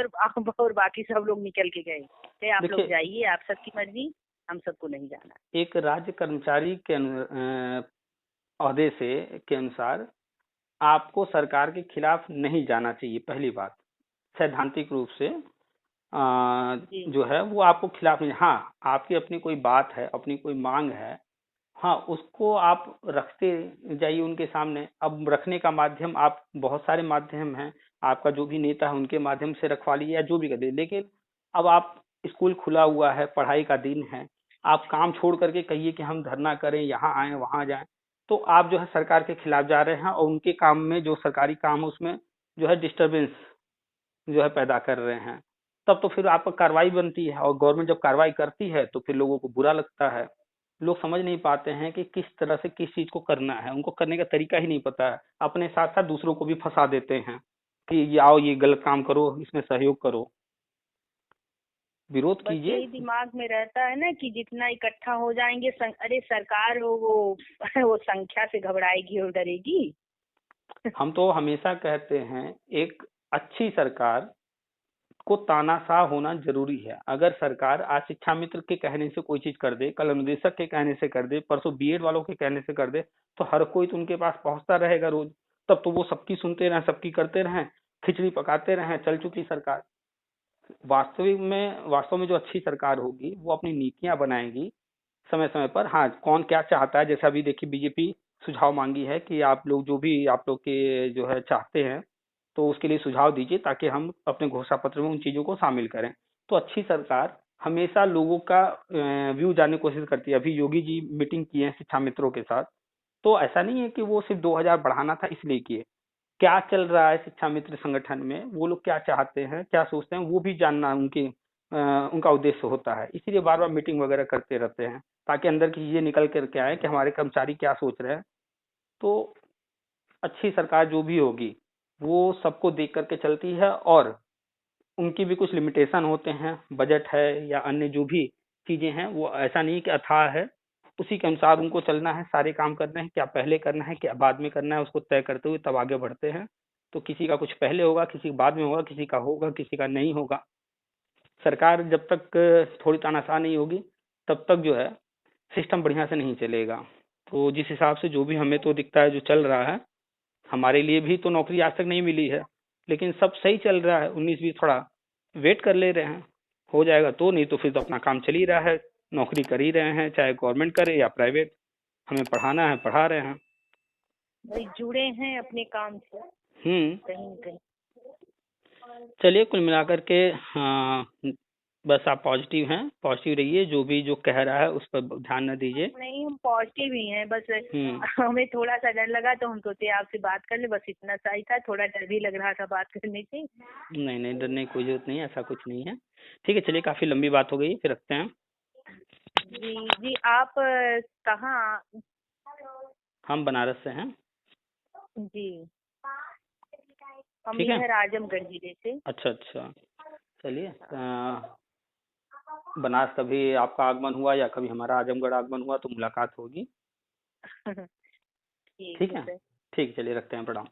B: और बाकी सब लोग निकल के गए थे, आप लोग
A: देखिए,
B: जाइए, आप सबकी मर्जी, हम सबको नहीं जाना।
A: एक राज्य कर्मचारी के ओहदे से के अनुसार आपको सरकार के खिलाफ नहीं जाना चाहिए, पहली बात। सैद्धांतिक रूप से
B: जी।
A: जो है वो आपको खिलाफ नहीं, हाँ आपकी अपनी कोई बात है, अपनी कोई मांग है, हाँ उसको आप रखते जाइए उनके सामने। अब रखने का माध्यम आप, बहुत सारे माध्यम हैं, आपका जो भी नेता है उनके माध्यम से रखवा लीजिए या जो भी कर दे, लेकिन अब आप, स्कूल खुला हुआ है, पढ़ाई का दिन है, आप काम छोड़ करके कहिए कि हम धरना करें, यहाँ आए वहाँ जाएं, तो आप जो है सरकार के खिलाफ जा रहे हैं और उनके काम में, जो सरकारी काम है उसमें जो है डिस्टरबेंस जो है पैदा कर रहे हैं। तब तो फिर आप पर कार्रवाई बनती है, और गवर्नमेंट जब कार्रवाई करती है तो फिर लोगों को बुरा लगता है। लोग समझ नहीं पाते हैं कि किस तरह से किस चीज को करना है, उनको करने का तरीका ही नहीं पता है, अपने साथ साथ दूसरों को भी फंसा देते हैं कि ये आओ ये गलत काम करो, इसमें सहयोग करो, विरोध
B: बस
A: कीजिए।
B: यही दिमाग में रहता है ना कि जितना इकट्ठा हो जाएंगे, अरे सरकार वो वो संख्या से घबराएगी और डरेगी।
A: हम तो हमेशा कहते हैं एक अच्छी सरकार को तानाशाह होना जरूरी है। अगर सरकार आज शिक्षा मित्र के कहने से कोई चीज कर दे, कल अनुदेशक के कहने से कर दे, परसों बीएड वालों के कहने से कर दे, तो हर कोई तो उनके पास पहुंचता रहेगा रोज। तब तो वो सबकी सुनते रहें, सबकी करते रहें, खिचड़ी पकाते रहें, चल चुकी सरकार। वास्तव में जो अच्छी सरकार होगी वो अपनी नीतियां बनाएगी समय समय पर। हाँ, कौन क्या चाहता है, जैसा अभी देखिए बीजेपी सुझाव मांगी है कि आप लोग जो भी आप लोग के जो है चाहते हैं तो उसके लिए सुझाव दीजिए ताकि हम अपने घोषणा पत्र में उन चीजों को शामिल करें। तो अच्छी सरकार हमेशा लोगों का व्यू जानने की कोशिश करती है। अभी योगी जी मीटिंग की है शिक्षा मित्रों के साथ, तो ऐसा नहीं है कि वो सिर्फ 2,000 बढ़ाना था इसलिए किए, क्या चल रहा है शिक्षा मित्र संगठन में, वो लोग क्या चाहते हैं क्या सोचते हैं वो भी जानना उनका उद्देश्य होता है, इसीलिए बार बार मीटिंग वगैरह करते रहते हैं ताकि अंदर की चीजें निकल करके आए कि हमारे कर्मचारी क्या सोच रहे हैं। तो अच्छी सरकार जो भी होगी वो सबको देख करके चलती है, और उनकी भी कुछ लिमिटेशन होते हैं, बजट है या अन्य जो भी चीजें हैं वो ऐसा नहीं कि अथाह है, उसी के अनुसार उनको चलना है, सारे काम करने हैं, क्या पहले करना है क्या बाद में करना है उसको तय करते हुए तब आगे बढ़ते हैं। तो किसी का कुछ पहले होगा, किसी का बाद में होगा, किसी का होगा, किसी का नहीं होगा। सरकार जब तक थोड़ी तानाशाह नहीं होगी तब तक जो है सिस्टम बढ़िया से नहीं चलेगा। तो जिस हिसाब से जो भी हमें तो दिखता है जो चल रहा है, हमारे लिए भी तो नौकरी आज तक नहीं मिली है, लेकिन सब सही चल रहा है। 19-20 थोड़ा वेट कर ले रहे हैं, हो जाएगा तो, नहीं तो फिर तो अपना काम चल ही रहा है, नौकरी कर ही रहे हैं, चाहे गवर्नमेंट करे या प्राइवेट। हमें पढ़ाना है, पढ़ा रहे हैं।
B: भाई जुड़े हैं अपने काम से
A: हम्म।
B: कहीं न कहीं।
A: चलिए कुल मिलाकर के, हाँ, बस आप पॉजिटिव हैं, पॉजिटिव रहिए, जो भी जो कह रहा है उस पर ध्यान न दीजिए।
B: नहीं, हम पॉजिटिव ही हैं, बस
A: हम्म।
B: हमें थोड़ा सा डर लगा तो हम सोचे आपसे बात कर ले, बस इतना सा ही था। थोड़ा डर भी लग रहा था बात करने से।
A: नहीं नहीं, डरने की कोई जरूरत नहीं है, ऐसा कुछ नहीं है। ठीक है, चलिए, काफी लंबी बात हो गई, फिर रखते हैं।
B: जी जी, आप कहाँ?
A: हम बनारस से हैं।
B: जी, हम
A: ठीक है।
B: इधर आजमगढ़ जिले से।
A: अच्छा अच्छा। चलिए, बनारस कभी आपका आगमन हुआ या कभी हमारा आजमगढ़ आगमन हुआ तो मुलाकात होगी।
B: ठीक
A: ठीक
B: है
A: है।
B: सर।
A: ठीक, चलिए रखते हैं, प्रणाम।